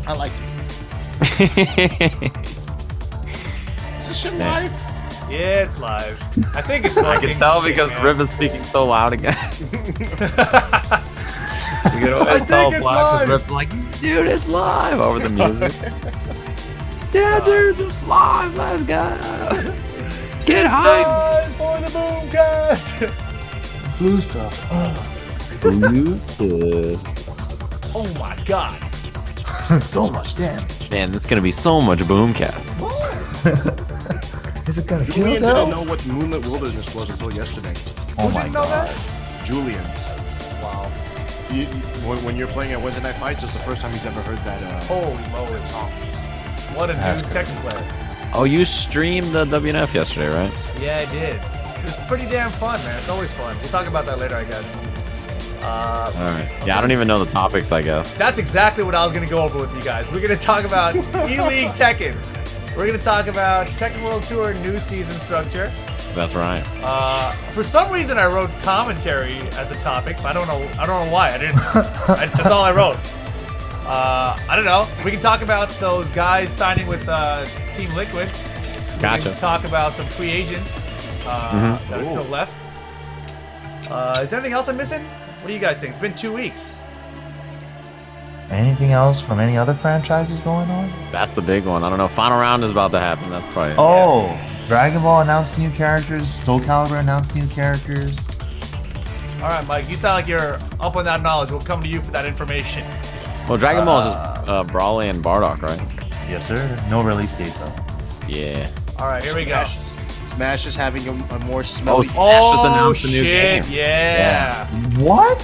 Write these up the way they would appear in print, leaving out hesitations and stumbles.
I like it. Is this shit live? Yeah, it's live. I think it's I can tell because Rip is speaking so loud again. You can always tell because Rip's like, dude, it's live over the music. Yeah, dude, it's live. Let's go. Get hype. Time for the BOOMcast. Blue stuff. Oh my god. So much damage. Man, it's gonna be so much BOOMcast. Is it gonna kill Julian though? didn't know what Moonlit Wilderness was until yesterday. Oh my god. Julian. Wow. When you're playing at Wednesday Night Fights, it's the first time he's ever heard that. Holy moly. What a That's new Tekken player. Oh, you streamed the WNF yesterday, right? Yeah, I did. It was pretty damn fun, man. It's always fun. We'll talk about that later, I guess. All right. Yeah, I don't even know the topics, I guess. That's exactly what I was going to go over with you guys. We're going to talk about Eleague Tekken. We're going to talk about Tekken World Tour new season structure. That's right. For some reason, I wrote commentary as a topic, but I don't know why. I didn't. That's all I wrote. I don't know. We can talk about those guys signing with Team Liquid. Gotcha. We can talk about some free agents that are still left. Is there anything else I'm missing? What do you guys think? It's been 2 weeks. Anything else from any other franchises going on? That's the big one. I don't know. Final round is about to happen. That's probably. Oh, Dragon Ball announced new characters. Soul Calibur announced new characters. All right, Mike. You sound like you're up on that knowledge. We'll come to you for that information. Well, Dragon Ball is just Brawley and Bardock, right? Yes, sir. No release date though. Yeah. All right, here we go. Smash is having a more smelly. Smash just announced a new shit! game. Yeah. What?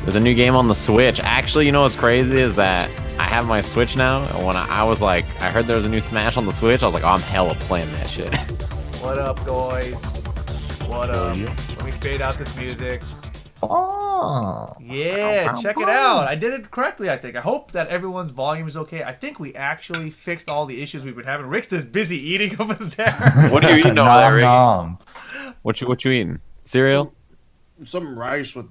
There's a new game on the Switch. Actually, you know what's crazy is that I have my Switch now, and when I was like, I heard there was a new Smash on the Switch, I was like, oh, I'm hella playing that shit. What up, guys? What up? Let me fade out this music. Oh. Yeah, check it out. I did it correctly, I think. I hope that everyone's volume is okay. I think we actually fixed all the issues we've been having. Rickstah's busy eating over there. What are you eating over there, Rick? Nom. What you eating? Cereal? Some rice with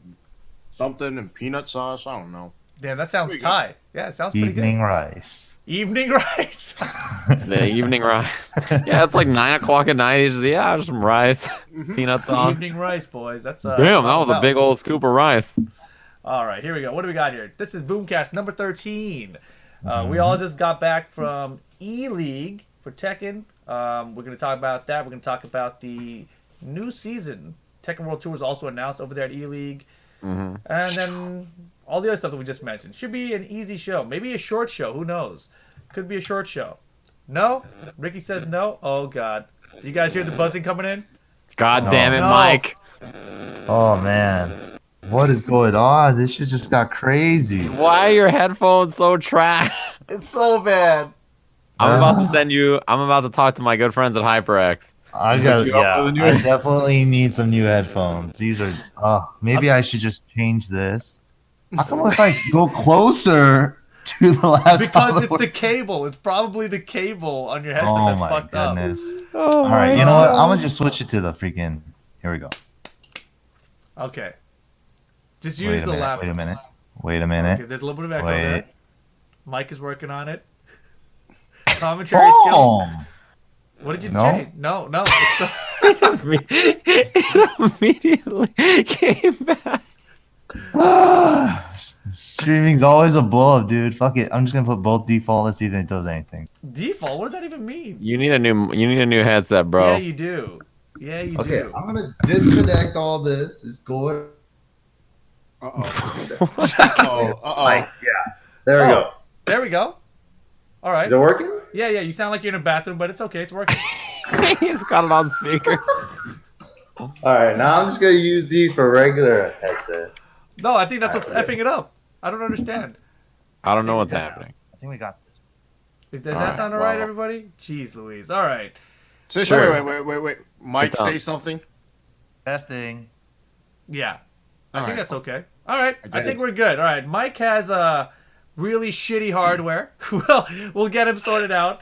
something and peanut sauce. I don't know. Damn, that sounds Thai. Yeah, it sounds pretty Evening good. rice. Evening rice. The evening rice. Yeah, it's like 9 o'clock at night. He's just, yeah, just some rice, peanut sauce. Evening rice, boys. That's Damn, that was a big old scoop of rice. All right, here we go. What do we got here? This is BOOMcast number 13. We all just got back from Eleague for Tekken. We're going to talk about that. We're going to talk about the new season. Tekken World Tour was also announced over there at Eleague. And then all the other stuff that we just mentioned. Should be an easy show. Maybe a short show. Who knows? Could be a short show. No? Ricky says no? Oh, God. Do you guys hear the buzzing coming in? God damn it, no. Mike. Oh man. What is going on? This shit just got crazy. Why are your headphones so trash? It's so bad. I'm about to talk to my good friends at HyperX. I definitely need some new headphones. These are maybe I should just change this. How come if I go closer to the laptop? Because it's the cable. It's probably the cable on your headset that's fucked up. Oh my goodness. All right, you know what? I'm gonna just switch it to the freaking. Here we go. Okay. Just use the laptop. Wait a minute. Okay, there's a little bit of echo there. Mike is working on it. Commentary skills. What did you change? No. It's It immediately came back. Streaming's always a blow up, dude. Fuck it. I'm just gonna put both default. Let's see if it does anything. Default? What does that even mean? You need a new headset, bro. Yeah, you do. Okay, I'm gonna disconnect all this. It's going. Like, yeah. There we go. There we go. All right. Is it working? Yeah. You sound like you're in a bathroom, but it's okay. It's working. He's got it on speaker. All right, now I'm just gonna use these for regular headsets. No, I think that's what's effing it up. I don't understand. I don't know what's happening. I think we got this. Does that sound all right, everybody? Jeez Louise. All right. So wait. Mike, say something. Testing. Yeah. I think that's okay. All right. I think we're good. All right. Mike has really shitty hardware. We'll get him sorted out.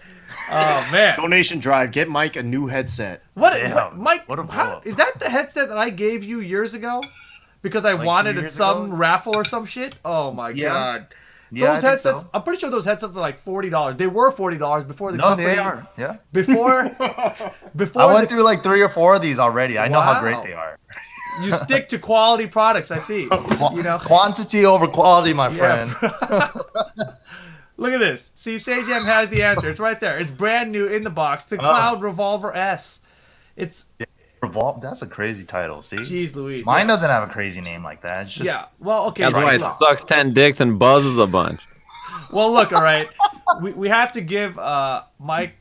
Oh, man. Donation drive. Get Mike a new headset. What Mike, what a blow-up. is that the headset that I gave you years ago? Because I wanted it at some raffle or some shit? Oh, my God. Yeah, Those headsets, I'm pretty sure those headsets are like $40. They were $40 before the company. No, they are. Yeah. Before I went through like 3 or 4 of these already. I know how great they are. You stick to quality products, I see. You know, quantity over quality, my friend. Look at this. See, Sajam has the answer. It's right there. It's brand new in the box. The Cloud Revolver S. It's That's a crazy title. See, jeez Louise. Mine doesn't have a crazy name like that. It's just, well, okay. That's why it sucks 10 dicks and buzzes a bunch. Well, look, all right. We have to give Mike,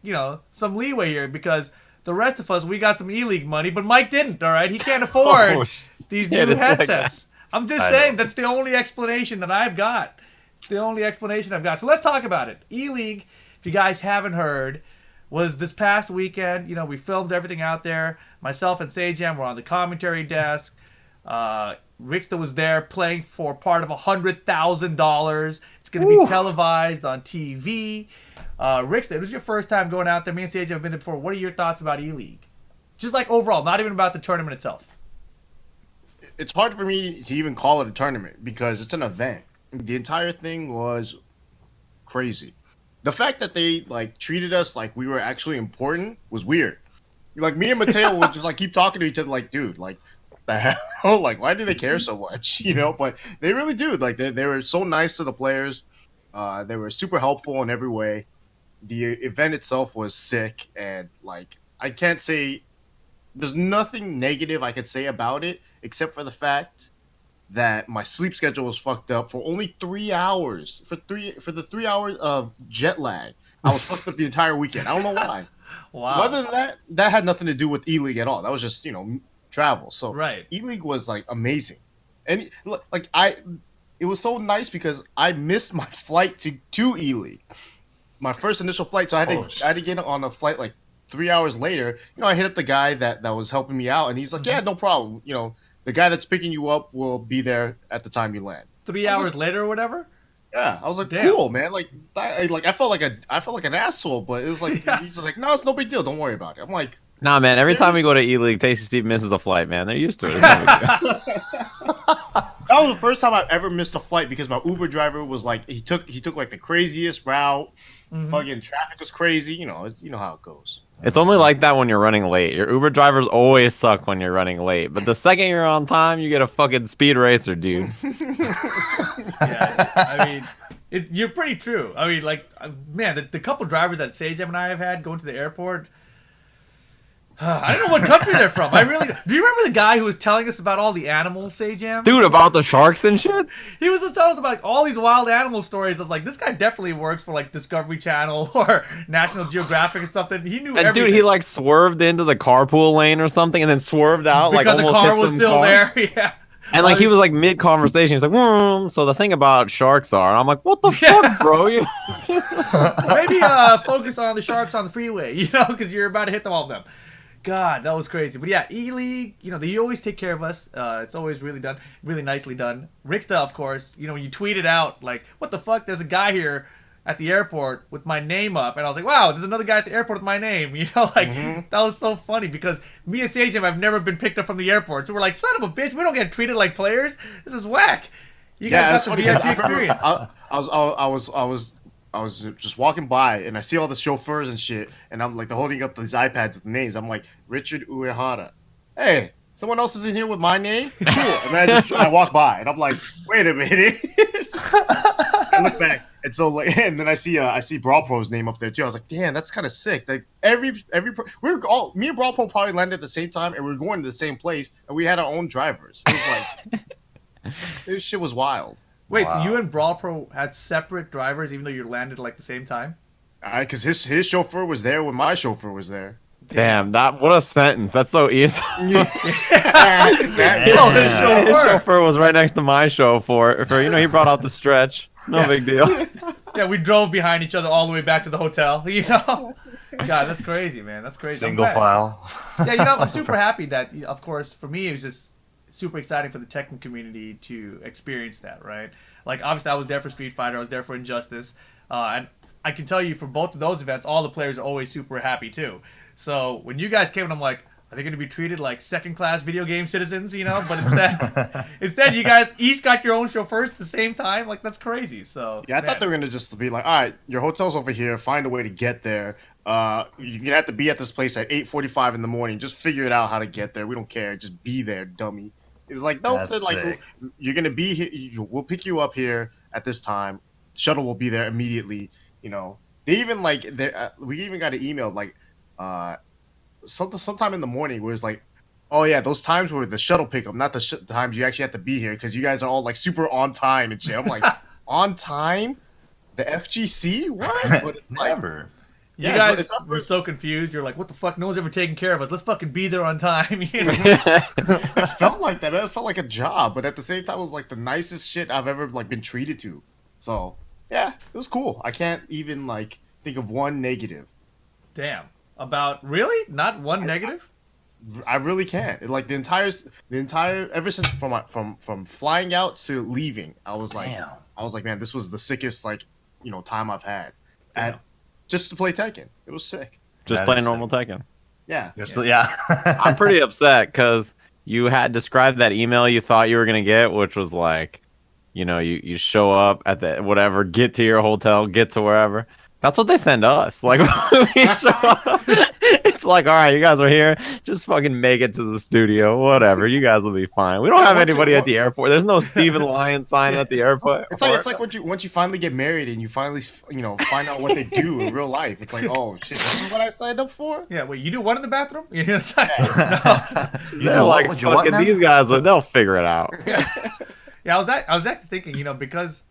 some leeway here because the rest of us, we got some Eleague money, but Mike didn't, all right? He can't afford these new headsets. I'm just saying that's the only explanation that I've got. It's the only explanation I've got. So let's talk about it. Eleague, if you guys haven't heard, was this past weekend. We filmed everything out there. Myself and Sajam were on the commentary desk. Rickstah was there playing for part of $100,000. It's going to be televised on TV. Rickstah, it was your first time going out there. Me and Sajam have been there before. What are your thoughts about Eleague? Just like overall, not even about the tournament itself. It's hard for me to even call it a tournament because it's an event. The entire thing was crazy. The fact that they treated us like we were actually important was weird. Like me and Mateo would just keep talking to each other dude, what the hell? Why do they care so much? But they really do. They were so nice to the players. They were super helpful in every way. The event itself was sick, and I can't say there's nothing negative I could say about it except for the fact that my sleep schedule was fucked up for only 3 hours. For the 3 hours of jet lag, I was fucked up the entire weekend. I don't know why. Wow. Other than that had nothing to do with Eleague at all. That was just travel. So right. Eleague was amazing, and it was so nice because I missed my flight to Eleague, my first initial flight. So I had to get on a flight 3 hours later. I hit up the guy that was helping me out, and he's like, "Yeah, no problem. The guy that's picking you up will be there at the time you land." 3 hours later or whatever. Yeah, I was like, damn. Cool, man. I felt like an asshole, but it was he's just like, no, it's no big deal. Don't worry about it. I'm like, nah, man. Every time we go to Eleague, Tasty Steve misses a flight, man. They're used to it. That was the first time I've ever missed a flight because my Uber driver was he took the craziest route. Mm-hmm. Fucking traffic was crazy. You know how it goes. It's only like that when you're running late. Your Uber drivers always suck when you're running late. But the second you're on time, you get a fucking speed racer, dude. Yeah, I mean, you're pretty true. I mean, man, the couple drivers that Sajam and I have had going to the airport, I don't know what country they're from. Do you remember the guy who was telling us about all the animals, Sajam? Dude, about the sharks and shit? He was just telling us about all these wild animal stories. I was like, this guy definitely works for Discovery Channel or National Geographic or something. He knew everything. Dude, he swerved into the carpool lane or something and then swerved out because the car was still there. Yeah. And he was mid-conversation. He's like, so the thing about sharks are, and I'm like, what the fuck, bro? Maybe focus on the sharks on the freeway, because you're about to hit all of them. God, that was crazy. But yeah, Eleague, they always take care of us. It's always really nicely done. Rickstah, of course, when you tweet it out, what the fuck? There's a guy here at the airport with my name up. And I was like, wow, there's another guy at the airport with my name. That was so funny because me and Sajam have never been picked up from the airport. So we're like, son of a bitch, we don't get treated like players. This is whack. You guys got the VIP experience. I was just walking by and I see all the chauffeurs and shit, and I'm they're holding up these iPads with names. I'm like, Richard Uehara. Hey, someone else is in here with my name? Cool. And then I walk by and I'm like, wait a minute. I look back and and then I see Brawl Pro's name up there too. I was like, damn, that's kind of sick. Me and Brawl Pro probably landed at the same time and we were going to the same place and we had our own drivers. It was this shit was wild. Wait, wow. So you and Brawl Pro had separate drivers even though you landed the same time? Because his chauffeur was there when my chauffeur was there. Damn, what a sentence. That's so easy. His chauffeur was right next to my chauffeur. He brought out the stretch. No big deal. Yeah, we drove behind each other all the way back to the hotel. God, that's crazy, man. That's crazy. Single file. Yeah, I'm super happy that, of course, for me, it was just super exciting for the Tekken community to experience that, right? Obviously, I was there for Street Fighter. I was there for Injustice. And I can tell you for both of those events, all the players are always super happy, too. So when you guys came, and I'm like, are they going to be treated like second-class video game citizens, you know? But instead, you guys each got your own chauffeurs at the same time. Like, that's crazy. So yeah, I thought they were gonna just be like, all right, your hotel's over here. Find a way to get there. You're gonna have to be at this place at 8:45 in the morning. Just figure it out how to get there. We don't care. Just be there, dummy. It's like, no, they're like, you're gonna be here. We'll pick you up here at this time. Shuttle will be there immediately. You know, they even like, we even got an email like, sometime in the morning where it's like, oh yeah, those times were the shuttle pickup, not the times you actually have to be here because you guys are all like super on time and shit. I'm like, on time? The FGC? What? But Never. You guys were so confused. You're like, what the fuck? No one's ever taken care of us. Let's fucking be there on time. You know? It felt like that. It felt like a job, but at the same time, it was like the nicest shit I've ever like been treated to. So yeah, it was cool. I can't even like think of one negative. Damn. About really? Not one negative? I really can't. Like the entire ever since from flying out to leaving, I was like, man, this was the sickest like time I've had. At just to play Tekken, it was sick. Just playing normal Tekken. Yeah. Yeah. I'm pretty upset because you had described that email you thought you were gonna get, which was like, you show up at the whatever, get to your hotel, get to wherever. That's what they send us. Like, when we show up, it's like, all right, you guys are here. Just fucking make it to the studio. Whatever. You guys will be fine. We don't have anybody at the airport. There's no Stephen Lyon sign at the airport. It's like once you finally get married and you finally, find out what they do in real life. It's like, oh, shit, this is what I signed up for? Yeah, wait, you do what in the bathroom? They're like, fucking these guys, they'll figure it out. Yeah, I was actually thinking, because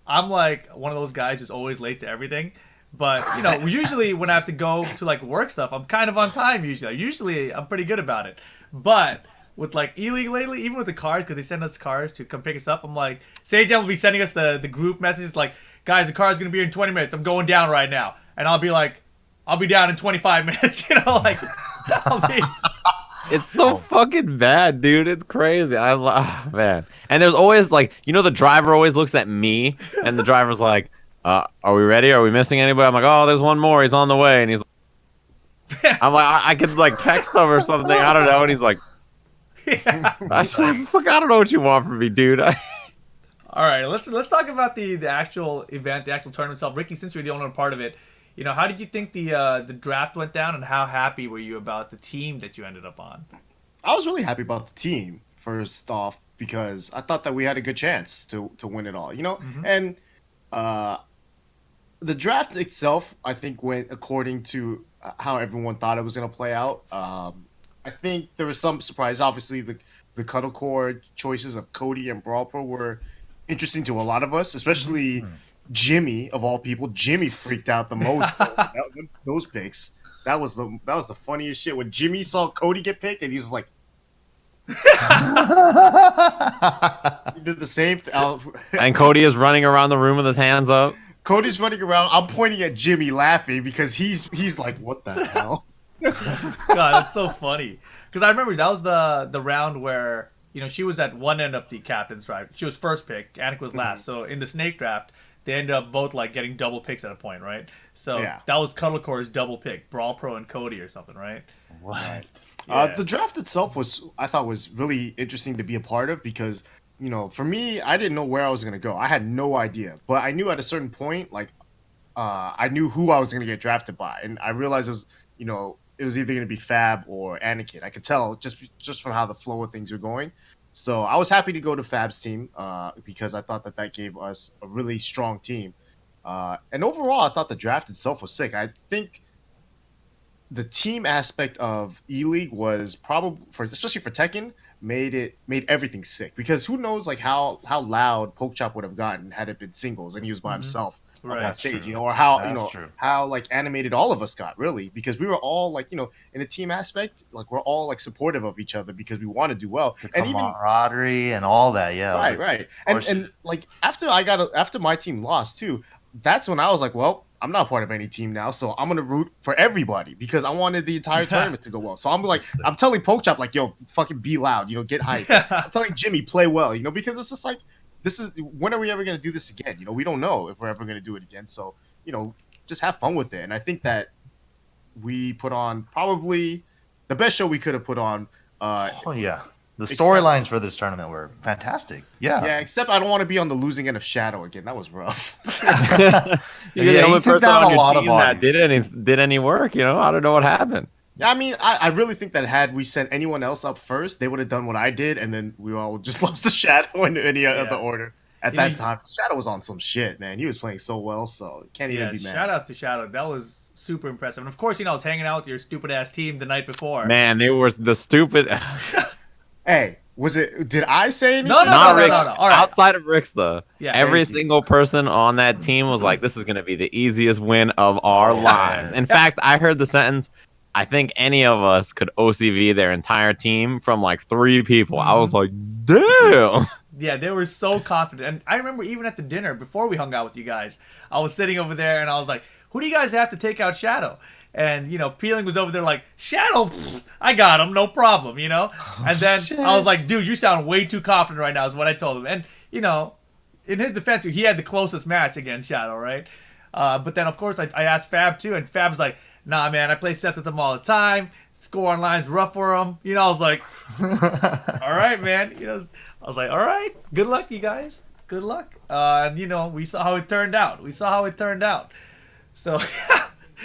I'm like one of those guys who's always late to everything. But, usually when I have to go to, like, work stuff, I'm kind of on time usually. Usually, I'm pretty good about it. But with, like, Eleague lately, even with the cars, because they send us cars to come pick us up, I'm like, Sajam will be sending us the group messages like, guys, the car's going to be here in 20 minutes. I'm going down right now. And I'll be like, I'll be down in 25 minutes. Like, It's so fucking bad, dude. It's crazy. Man. And there's always, like, the driver always looks at me, and the driver's like, are we ready? Are we missing anybody? I'm like, oh, there's one more. He's on the way. And he's like, I'm like, I could like text him or something. I don't know. And he's like, I said, fuck, I don't know what you want from me, dude. All right, let's talk about the actual event, the actual tournament itself. Ricky, since you're the only part of it, how did you think the draft went down, and how happy were you about the team that you ended up on? I was really happy about the team first off because I thought that we had a good chance to win it all, and the draft itself, I think, went according to how everyone thought it was going to play out. I think there was some surprise. Obviously, the Cuddle Core choices of Cody and Brawl Pro were interesting to a lot of us, especially Jimmy, of all people. Jimmy freaked out the most. Those picks. That was the funniest shit. When Jimmy saw Cody get picked, and he was like, he did the same thing. And Cody is running around the room with his hands up. Cody's running around. I'm pointing at Jimmy laughing because he's like, what the hell? God, that's so funny. Because I remember that was the round where, she was at one end of the captain's draft. She was first pick. Anik was last. So in the snake draft, they ended up both like getting double picks at a point, right? So that was Cuddle Core's double pick, Brawl Pro and Cody or something, right? What? The draft itself I thought was really interesting to be a part of because for me, I didn't know where I was going to go. I had no idea. But I knew at a certain point, like, I knew who I was going to get drafted by. And I realized it was, it was either going to be Fab or Anakin. I could tell just from how the flow of things were going. So I was happy to go to Fab's team because I thought that gave us a really strong team. And overall, I thought the draft itself was sick. I think the team aspect of Eleague was probably, especially for Tekken, made everything sick because who knows like how loud Pokechop would have gotten had it been singles and he was by himself on that stage, or how like animated all of us got really because we were all like in a team aspect like we're all like supportive of each other because we want to do well and camaraderie and all that, right and like after my team lost too, that's when I was like, well, I'm not part of any team now, so I'm gonna root for everybody because I wanted the entire tournament to go well. So I'm like, I'm telling Pokechop like, yo, fucking be loud, get hype. I'm telling Jimmy play well, because it's just like, when are we ever gonna do this again? We don't know if we're ever gonna do it again. So just have fun with it. And I think that we put on probably the best show we could have put on. Oh yeah, the storylines for this tournament were fantastic. Yeah, yeah. Except I don't want to be on the losing end of Shadow again. That was rough. You're the only he took person down on a your lot of team that bodies. did any work. You know, I don't know what happened. Yeah, I mean, I really think that had we sent anyone else up first, they would have done what I did, and then we all just lost to Shadow in any other order. At that time, Shadow was on some shit, man. He was playing so well, so can't even be mad. Shout outs to Shadow. That was super impressive. And of course, I was hanging out with your stupid ass team the night before. Man, they were the stupid. Hey, was it? Did I say anything? No. All right. Outside of Rickstah, Yeah, every single person on that team was like, "This is going to be the easiest win of our lives." In fact, I heard the sentence, "I think any of us could OCV their entire team," from like 3 people. I was like, "Damn." Yeah, they were so confident. And I remember even at the dinner, before we hung out with you guys, I was sitting over there and I was like, who do you guys have to take out Shadow? And, Peeling was over there like, Shadow? Pfft, I got him, no problem, And then I was like, dude, you sound way too confident right now is what I told him. And, in his defense, he had the closest match against Shadow, right? But then, of course, I asked Fab too, and Fab's like, nah, man, I play sets with him all the time. Score on line's rough for him. I was like, all right, man. I was like, all right, good luck, you guys. Good luck. And, we saw how it turned out. So,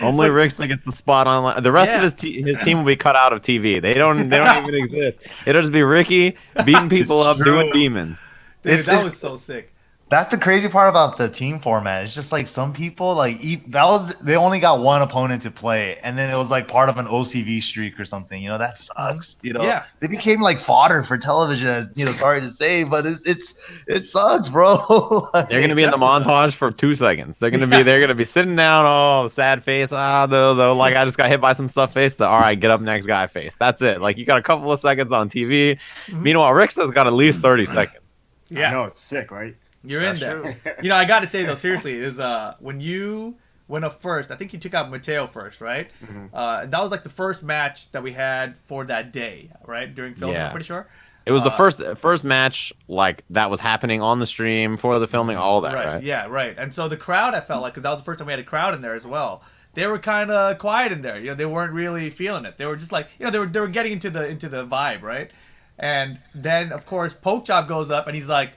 only Rickstah gets the spot on. The rest of his team will be cut out of TV. They don't even exist. It'll just be Ricky beating people up, doing demons. Dude, that was so sick. That's the crazy part about the team format. It's just like some people they only got one opponent to play, and then it was like part of an OCV streak or something. That sucks. Yeah. They became like fodder for television. As sorry to say, but it sucks, bro. They're gonna be in the montage for 2 seconds. They're gonna be sitting down, oh, sad face. Though, like I just got hit by some stuff face. All right, get up, next guy face. That's it. Like you got a couple of seconds on TV. Meanwhile, Rickstah's got at least 30 seconds. Yeah, I know it's sick, right? You're in there. I got to say though, seriously, is when you went up first, I think you took out Mateo first, right? That was like the first match that we had for that day, right? During filming, I'm pretty sure. It was the first match like that was happening on the stream for the filming, all that, right? Yeah, right. And so the crowd, I felt like, because that was the first time we had a crowd in there as well. They were kind of quiet in there. They weren't really feeling it. They were just like, they were getting into the vibe, right? And then of course, Pokechop goes up and he's like,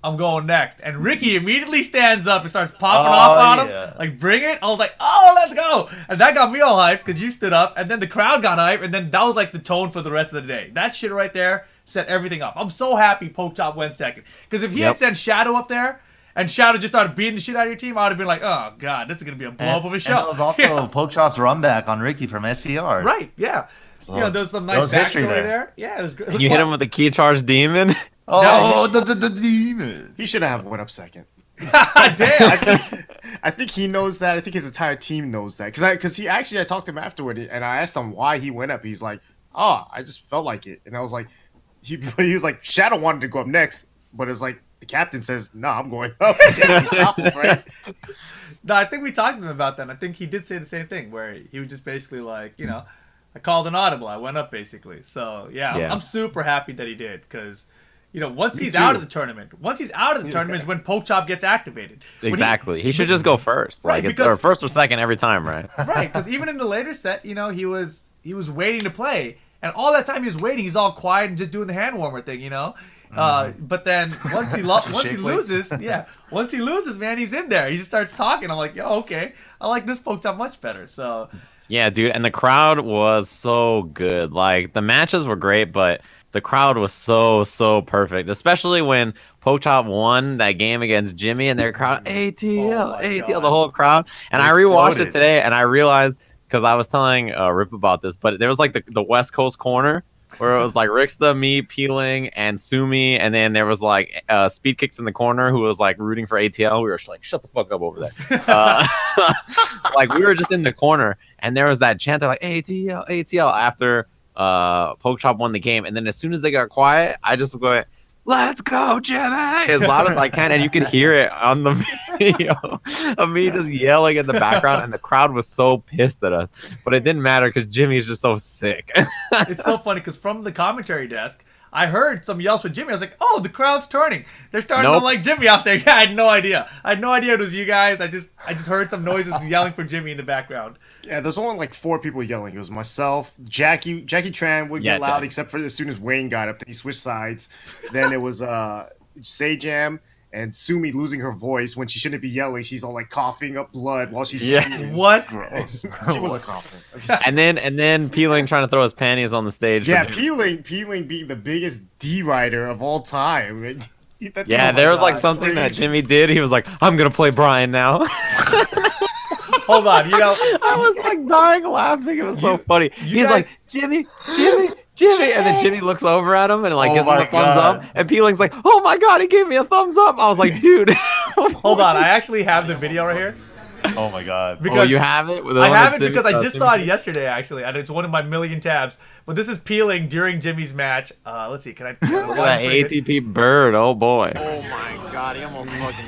I'm going next. And Ricky immediately stands up and starts popping off on him. Like, bring it. I was like, oh, let's go. And that got me all hyped because you stood up. And then the crowd got hyped. And then that was like the tone for the rest of the day. That shit right there set everything up. I'm so happy Pokechop went second. Because if he had sent Shadow up there and Shadow just started beating the shit out of your team, I would have been like, oh, God, this is going to be a blow-up of a show. And that was also Pokechop's run back on Ricky from SCR. Right, yeah. So, there's some nice backstory there. Yeah, it was great. You hit him with a key charge demon? Oh, the demon. He should have went up second. Damn. I think he knows that. I think his entire team knows that. Because I talked to him afterward, and I asked him why he went up. He's like, oh, I just felt like it. And I was like, he was like, Shadow wanted to go up next, but it's like, the captain says, no, I'm going up. Right? No, I think we talked to him about that. And I think he did say the same thing, where he was just basically like, I called an audible. I went up, basically. So, yeah. I'm super happy that he did, because... once he's out of the tournament is when Pokechop gets activated. Exactly. He should just go first. Right, or first or second every time, right? Right, because even in the later set, he was waiting to play. And all that time he was waiting, he's all quiet and just doing the hand warmer thing, But then once he loses, man, he's in there. He just starts talking. I'm like, yo, okay. I like this Pokechop much better. So yeah, dude, and the crowd was so good. Like the matches were great, but the crowd was so perfect, especially when Pokechop won that game against Jimmy, and their crowd ATL, the whole crowd. And I rewatched it today, and I realized, because I was telling Rip about this, but there was like the West Coast corner where it was like Rickstah, me, Peeling, and Sumi, and then there was like Speed Kicks in the corner who was like rooting for ATL. We were just like, shut the fuck up over there. Like we were just in the corner, and there was that chant, they're like ATL after Pokechop won the game, and then as soon as they got quiet, I just go, let's go, Jimmy, as loud as I can, and you could hear it on the video of me just yelling in the background, and the crowd was so pissed at us, but it didn't matter because Jimmy's just so sick. It's so funny because from the commentary desk, I heard some yells for Jimmy. I was like, oh, the crowd's turning. They're starting Nope. to like Jimmy out there. Yeah, I had no idea. I had no idea it was you guys. I just heard some noises yelling for Jimmy in the background. Yeah, there's only like 4 people yelling. It was myself, Jackie Tran would get loud, Jackie. except for as soon as Wayne got up, then he switched sides. Then it was Sajam and Sumi losing her voice when she shouldn't be yelling. She's all like coughing up blood while she's screaming. What? Gross. She was coughing. And then Peeling trying to throw his panties on the stage. Yeah, for Jimmy. Peeling being the biggest D rider of all time. Yeah, there was like something that Jimmy did. He was like, "I'm gonna play Brian now." Hold on, you know. I was like dying laughing. It was so funny. you He's guys- like, Jimmy, and then Jimmy looks over at him and like Oh gives him my a thumbs God. up. And Peeling's like, "Oh my God, he gave me a thumbs up." I was like, "Dude, Hold on, I actually have the video right here. Oh my god. Because oh, you have it? I have it because I just saw it yesterday, actually, and it's one of my million tabs. But this is Peeling during Jimmy's match. Let's see, can I? Look at that ATP bird. Oh boy. Oh my God, he almost fucking.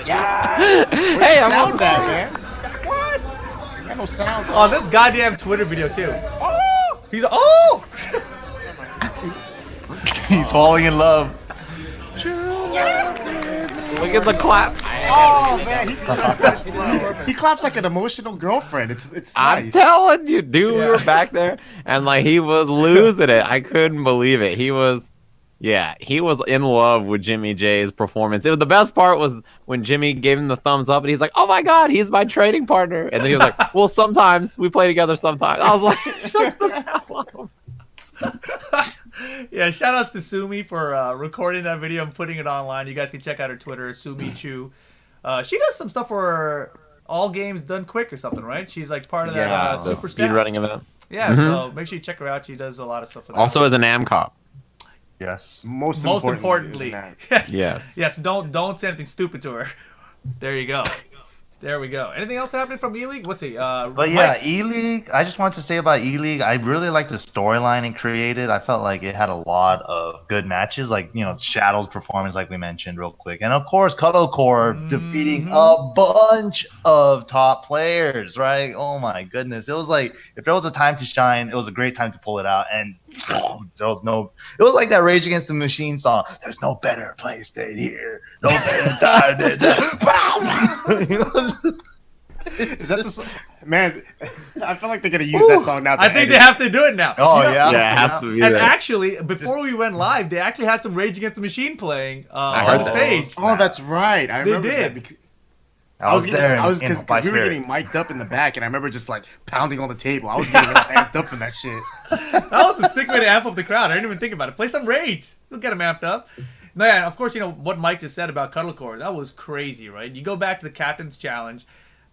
Hey, I'm sound on that, man. What? Got no sound. Oh, this goddamn Twitter video too. Oh, he's He's falling in love. Look at the clap. Oh man, he claps like an emotional girlfriend. It's I'm nice. telling you, dude, we were back there and like he was losing it. I couldn't believe it. He was in love with Jimmy J's performance. The best part was when Jimmy gave him the thumbs up and he's like, "Oh my God, he's my trading partner." And then he was like, "Well, sometimes we play together sometimes." I was like, "Shut the hell up." Yeah, shout outs to Sumi for recording that video and putting it online. You guys can check out her Twitter, Sumi Chu. She does some stuff for All Games Done Quick or something, right? She's like part of that the super speed staff. running event. Yeah, so make sure you check her out. She does a lot of stuff for that. Also as an AMCOP. Yes. Most importantly, that. yes. Don't say anything stupid to her. There you go. There we go. Anything else happening from Eleague? What's he? But yeah, Eleague. I just wanted to say about Eleague. I really liked the storyline it created. I felt like it had a lot of good matches, like Shadow's performance, like we mentioned, real quick, and of course Cuddlecore defeating a bunch of top players. Right? Oh my goodness! It was like if there was a time to shine, it was a great time to pull it out, and there was no. It was like that Rage Against the Machine song. There's no better place than here. No better time than that. Is that the song? Man, I feel like they're gonna use that song now. I think they have to do it now. Oh You know, yeah. Yeah, it has to be And that. actually, before we went live, they actually had some Rage Against the Machine playing on heard the that. stage. Oh, that's right. I remember did. that because I was there. because we were getting mic'd up in the back, and I remember just like pounding on the table. I was getting amped up from that shit. That was a sick way to amp up the crowd. I didn't even think about it. Play some Rage. It'll get them amped up. No, yeah, of course, what Mike just said about Cuddlecore. That was crazy, right? You go back to the Captain's Challenge.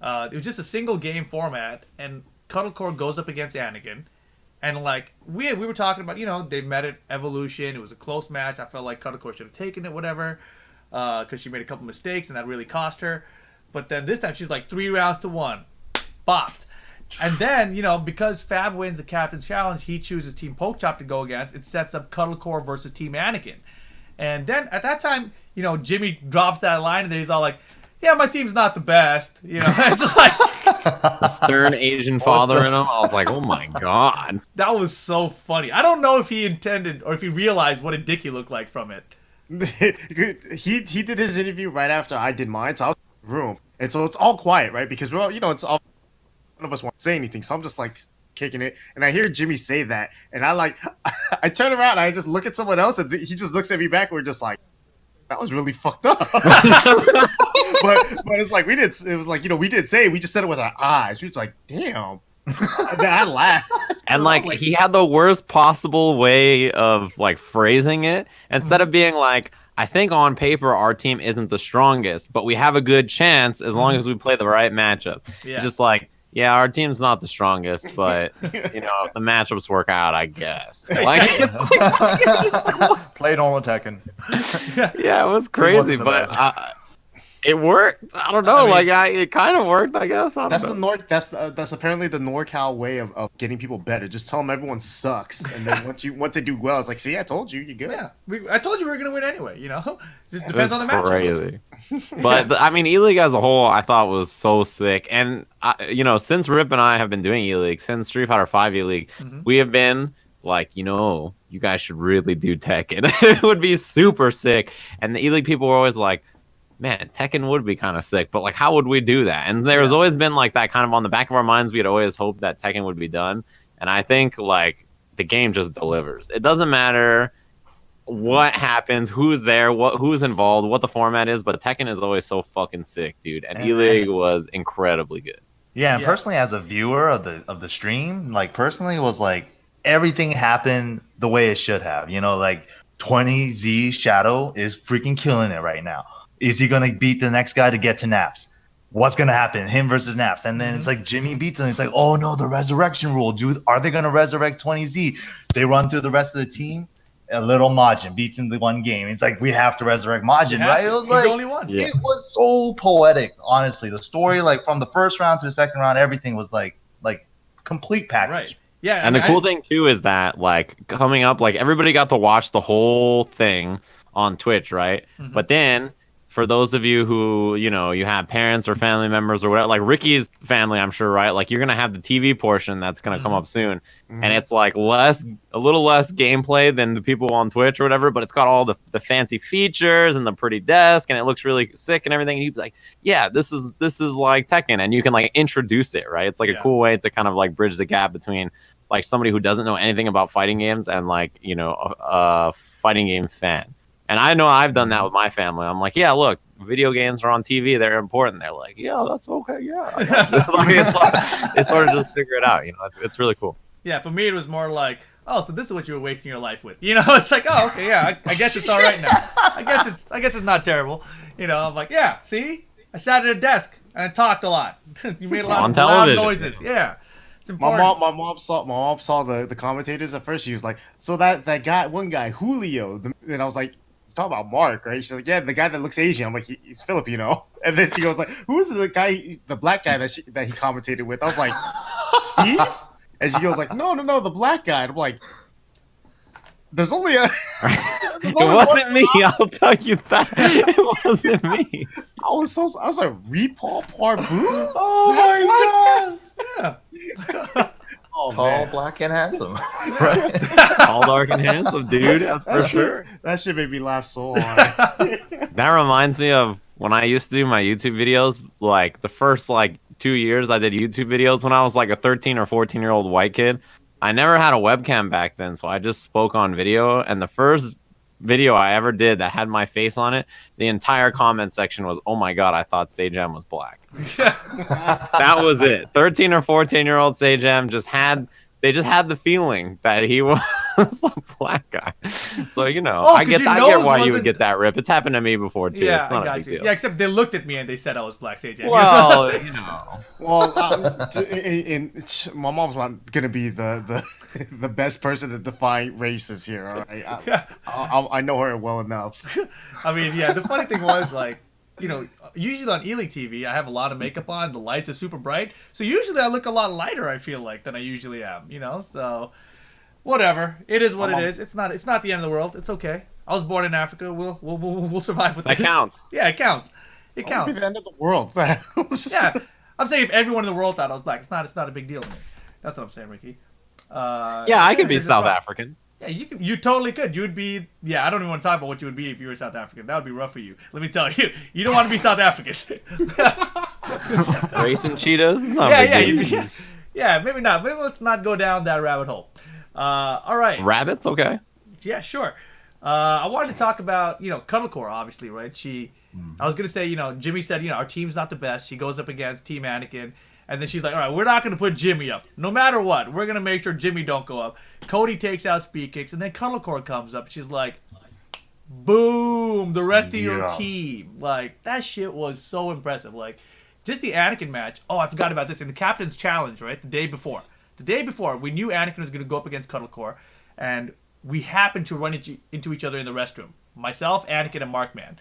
It was just a single game format, and Cuddlecore goes up against Anakin. And like we were talking about, they met at Evolution. It was a close match. I felt like Cuddlecore should have taken it, whatever, because she made a couple mistakes, and that really cost her. But then this time she's like 3 rounds to 1, bopped. And then because Fab wins the Captain's Challenge, he chooses Team Pokechop to go against. It sets up Cuddlecore versus Team Anakin. And then at that time, Jimmy drops that line, and then he's all like, "Yeah, my team's not the best." It's just like The stern Asian father in him. I was like, "Oh my God." that was so funny. I don't know if he intended or if he realized what a dick he looked like from it. he did his interview right after I did mine, so I was in the room, and so it's all quiet, right? Because we're all, it's all none of us want to say anything, so I'm just like kicking it, and I hear Jimmy say that, and I turn around, and I just look at someone else, and he just looks at me back, and we're just like, that was really fucked up. but it's like we did say it, we just said it with our eyes. We was like, damn. And then I laughed. And like he had the worst possible way of like phrasing it. Instead of being like, "I think on paper our team isn't the strongest, but we have a good chance as long as we play the right matchup." Yeah. Just like, "Yeah, our team's not the strongest, but if the matchups work out, I guess." Like, it's like, Play normal Tekken. yeah, it was wasn't crazy, the but best. it worked. I don't know. It kind of worked, I guess. I don't know. That's apparently the NorCal way of getting people better. Just tell them everyone sucks, and then once they do well, it's like, see, I told you, you're good. Yeah, I told you we were gonna win anyway. Just It depends was on the matchups. crazy. But I mean, Eleague as a whole, I thought was so sick. And since Rip and I have been doing Eleague, since Street Fighter V Eleague, we have been like, you guys should really do Tekken. It would be super sick. And the E-League people were always like, man, Tekken would be kind of sick, but like, how would we do that? And there's always been like that kind of on the back of our minds. We'd always hoped that Tekken would be done. And I think like the game just delivers. It doesn't matter what happens, who's there, who's involved, what the format is, but Tekken is always so fucking sick, dude. And E-League was incredibly good. Yeah, and personally, as a viewer of the stream, like personally, it was like everything happened the way it should have. Like 20Z Shadow is freaking killing it right now. Is he gonna beat the next guy to get to Naps? What's gonna happen? Him versus Naps, and then it's like Jimmy beats him. It's like, oh no, the resurrection rule, dude. Are they gonna resurrect 20Z? They run through the rest of the team. A little Majin beats in the one game. It's like we have to resurrect Majin, right? It was He's like the only one. It was so poetic, honestly. The story, like from the first round to the second round, everything was like complete package. Right. Yeah. And the cool thing too is that like coming up, like everybody got to watch the whole thing on Twitch, right? Mm-hmm. But then for those of you who, you have parents or family members or whatever, like Ricky's family, I'm sure, right? Like you're going to have the TV portion that's going to come up soon. Mm-hmm. And it's like a little less gameplay than the people on Twitch or whatever, but it's got all the fancy features and the pretty desk and it looks really sick and everything. And you'd be like, yeah, this is like Tekken, and you can like introduce it, right? It's like a cool way to kind of like bridge the gap between like somebody who doesn't know anything about fighting games and like, a fighting game fan. And I know I've done that with my family. I'm like, yeah, look, video games are on TV. They're important. They're like, yeah, that's okay. Yeah. It's like, they sort of just figure it out. It's really cool. Yeah, for me, it was more like, oh, so this is what you were wasting your life with. It's like, oh, okay, yeah, I guess it's all right now. I guess it's not terrible. I'm like, yeah, see? I sat at a desk and I talked a lot. You made a lot of loud noises. Yeah. My mom saw the commentators at first. She was like, so that guy, one guy, Julio, and I was like, talk about Mark, right? She's like, yeah, the guy that looks Asian. I'm like, he's Filipino. And then she goes like, who's the guy, the black guy that he commentated with? I was like, Steve? And she goes like, no, the black guy. And I'm like, there's only a. It wasn't me. I'll tell you that. It wasn't me. I was like, Repaul Parbu? Oh my god! Yeah. Oh, tall, black, and handsome. Right? Tall, dark, and handsome, dude. That's for sure. That shit made me laugh so hard. That reminds me of when I used to do my YouTube videos. Like the first 2 years I did YouTube videos when I was like a 13 or 14-year-old white kid. I never had a webcam back then, so I just spoke on video. And the first video I ever did that had my face on it, the entire comment section was, oh my god, I thought Sajam was black. That was it. 13 or 14-year-old Sajam just had the feeling that he was a black guy. So I get why you would get that rip. It's happened to me before too. Yeah, it's not I got a big deal. Yeah, except they looked at me and they said I was black Sajam. Well, my mom's not gonna be the best person to define races here. All right, I know her well enough. I mean, yeah. The funny thing was usually on Eleague TV, I have a lot of makeup on. The lights are super bright, so usually I look a lot lighter. I feel like than I usually am. So whatever. It is what it is. It's not the end of the world. It's okay. I was born in Africa. We'll survive with this. That counts. Yeah, it counts. It counts. It's the end of the world. Yeah, I'm saying if everyone in the world thought I was black, it's not a big deal to me. That's what I'm saying, Ricky. Yeah, I could be South African. Yeah, you totally could. You'd be. Yeah, I don't even want to talk about what you would be if you were South African. That would be rough for you. Let me tell you. You don't want to be South African. Racing cheetahs? Yeah, maybe not. Maybe let's not go down that rabbit hole. All right. Rabbits? Okay. Yeah, sure. I wanted to talk about, Cuddlecore, obviously, right? I was going to say, Jimmy said, our team's not the best. She goes up against Team Anakin. And then she's like, all right, we're not going to put Jimmy up. No matter what, we're going to make sure Jimmy don't go up. Cody takes out speed kicks. And then Cuddlecore comes up. And she's like, boom, the rest of your team. Like, that shit was so impressive. Like, just the Anakin match. Oh, I forgot about this. In the Captain's Challenge, right, the day before, we knew Anakin was going to go up against Cuddlecore. And we happened to run into each other in the restroom. Myself, Anakin, and Markman.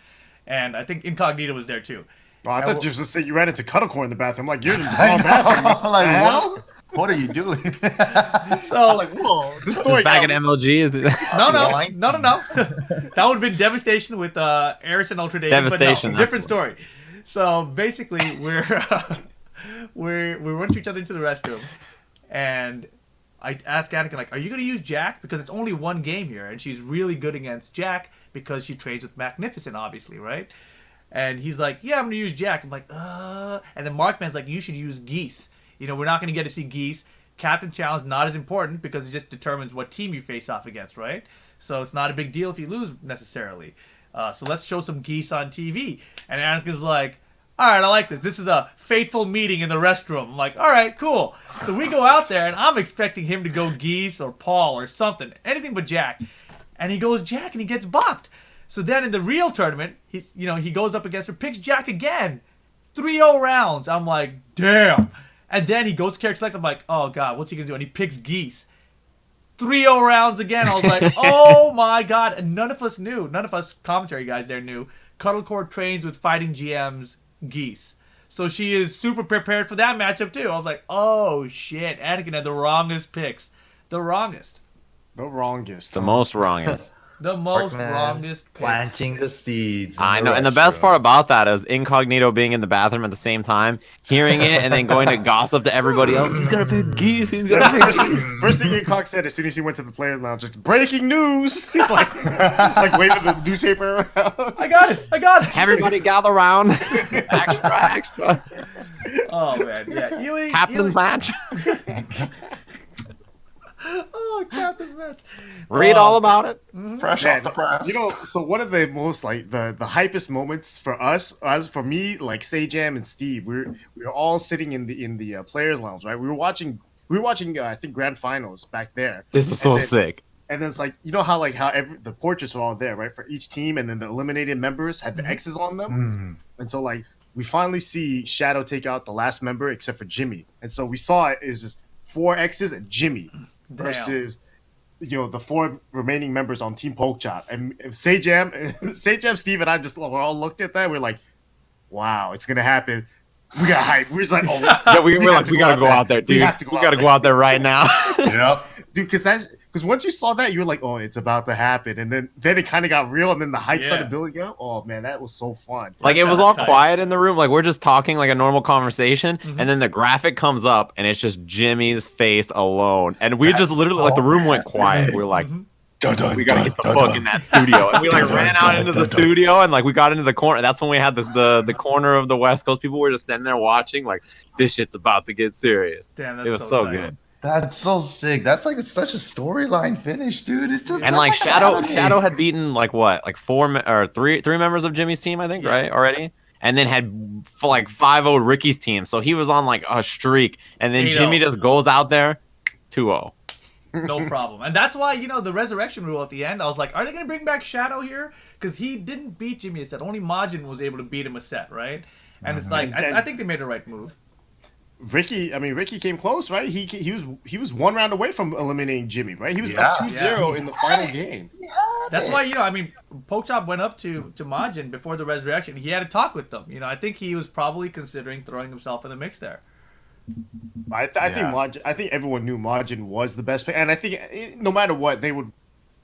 And I think Incognito was there, too. Oh, I thought you were just saying you ran into Cuddlecore in the bathroom. Like, you're in the wrong bathroom. Like, what are you doing? So, I'm like, whoa, this story back at MLG. No. That would have been Devastation with Eris and Ultra Dating. Devastation. But no, different story. So, basically, we run each other into the restroom. And I asked Anakin, like, are you going to use Jack? Because it's only one game here, and she's really good against Jack because she trains with Magnificent, obviously, right? And he's like, yeah, I'm going to use Jack. I'm like, And then Markman's like, you should use Geese. You know, we're not going to get to see Geese. Captain Challenge, not as important because it just determines what team you face off against, right? So it's not a big deal if you lose, necessarily. So let's show some Geese on TV. And Anakin's like, all right, I like this. This is a fateful meeting in the restroom. I'm like, all right, cool. So we go out there, and I'm expecting him to go Geese or Paul or something. Anything but Jack. And he goes Jack, and he gets bopped. So then in the real tournament, he goes up against her, picks Jack again. 3-0 rounds. I'm like, damn. And then he goes to character select. I'm like, oh, God, what's he going to do? And he picks Geese. 3-0 rounds again. I was like, oh, my God. And none of us knew. None of us commentary guys there knew. Cuddlecore trains with fighting GMs Geese. So she is super prepared for that matchup, too. I was like, oh, shit. Anakin had the wrongest picks. The wrongest. The wrongest. The most wrongest. The most Markman wrongest picks. planting the seeds. I know, and the best part about that is Incognito being in the bathroom at the same time, hearing it, and then going to gossip to everybody else. He's gonna pick Geese. He's gonna pick Geese. First thing Incock said as soon as he went to the players' lounge, just breaking news. He's like waving the newspaper around. I got it. Everybody gather around. extra. Oh, man. Yeah. Eleague. Captain's match. Oh, Captain's match. Read all about it. Fresh Man, off the press. You know, so one of the most like the hypest moments for us, as for me, like Sajam and Steve, we were all sitting in the players' lounge, right? We were watching I think grand finals back there. This is so sick. And then it's like, you know how the portraits were all there, right, for each team, and then the eliminated members had the X's on them. And so like we finally see Shadow take out the last member except for Jimmy, and so we saw it is just 4 X's and Jimmy versus the 4 remaining members on Team Pokechop. And Sajam, Steve, and I just we all looked at that. We're like, wow, it's gonna happen. We got hype. We're just like, oh Yeah, we gotta go out there, dude. We gotta go out there right now. Yep. dude, because once you saw that, you were like, oh, it's about to happen, and then it kind of got real, and then the hype started building up. Oh man, that was so fun. Like, it was all quiet in the room, like we're just talking like a normal conversation, and then the graphic comes up and it's just Jimmy's face alone, and we just literally like the room went quiet. We were like, we gotta get the fuck in that studio, and we like ran out into the studio, and like we got into the corner. That's when we had the corner of the West Coast. People were just standing there watching, like, this shit's about to get serious. Damn, that's it was so good. That's so sick. That's like such a storyline finish, dude. It's just And like Shadow had beaten like what, like three members of Jimmy's team, I think, right, already, and then had like 5-0 Ricky's team. So he was on like a streak, and then 8-0. Jimmy just goes out there, 2-0. No problem. And that's why, the resurrection rule at the end, I was like, are they going to bring back Shadow here? Because he didn't beat Jimmy a set. Only Majin was able to beat him a set, right? And it's like, I think they made the right move. Ricky came close, right? He was 1 round away from eliminating Jimmy, right? He was up 2-0 in the final game. That's why, Pokechop went up to Majin before the resurrection. He had a talk with them. I think he was probably considering throwing himself in the mix there. I think everyone knew Majin was the best pick, and I think no matter what, they would,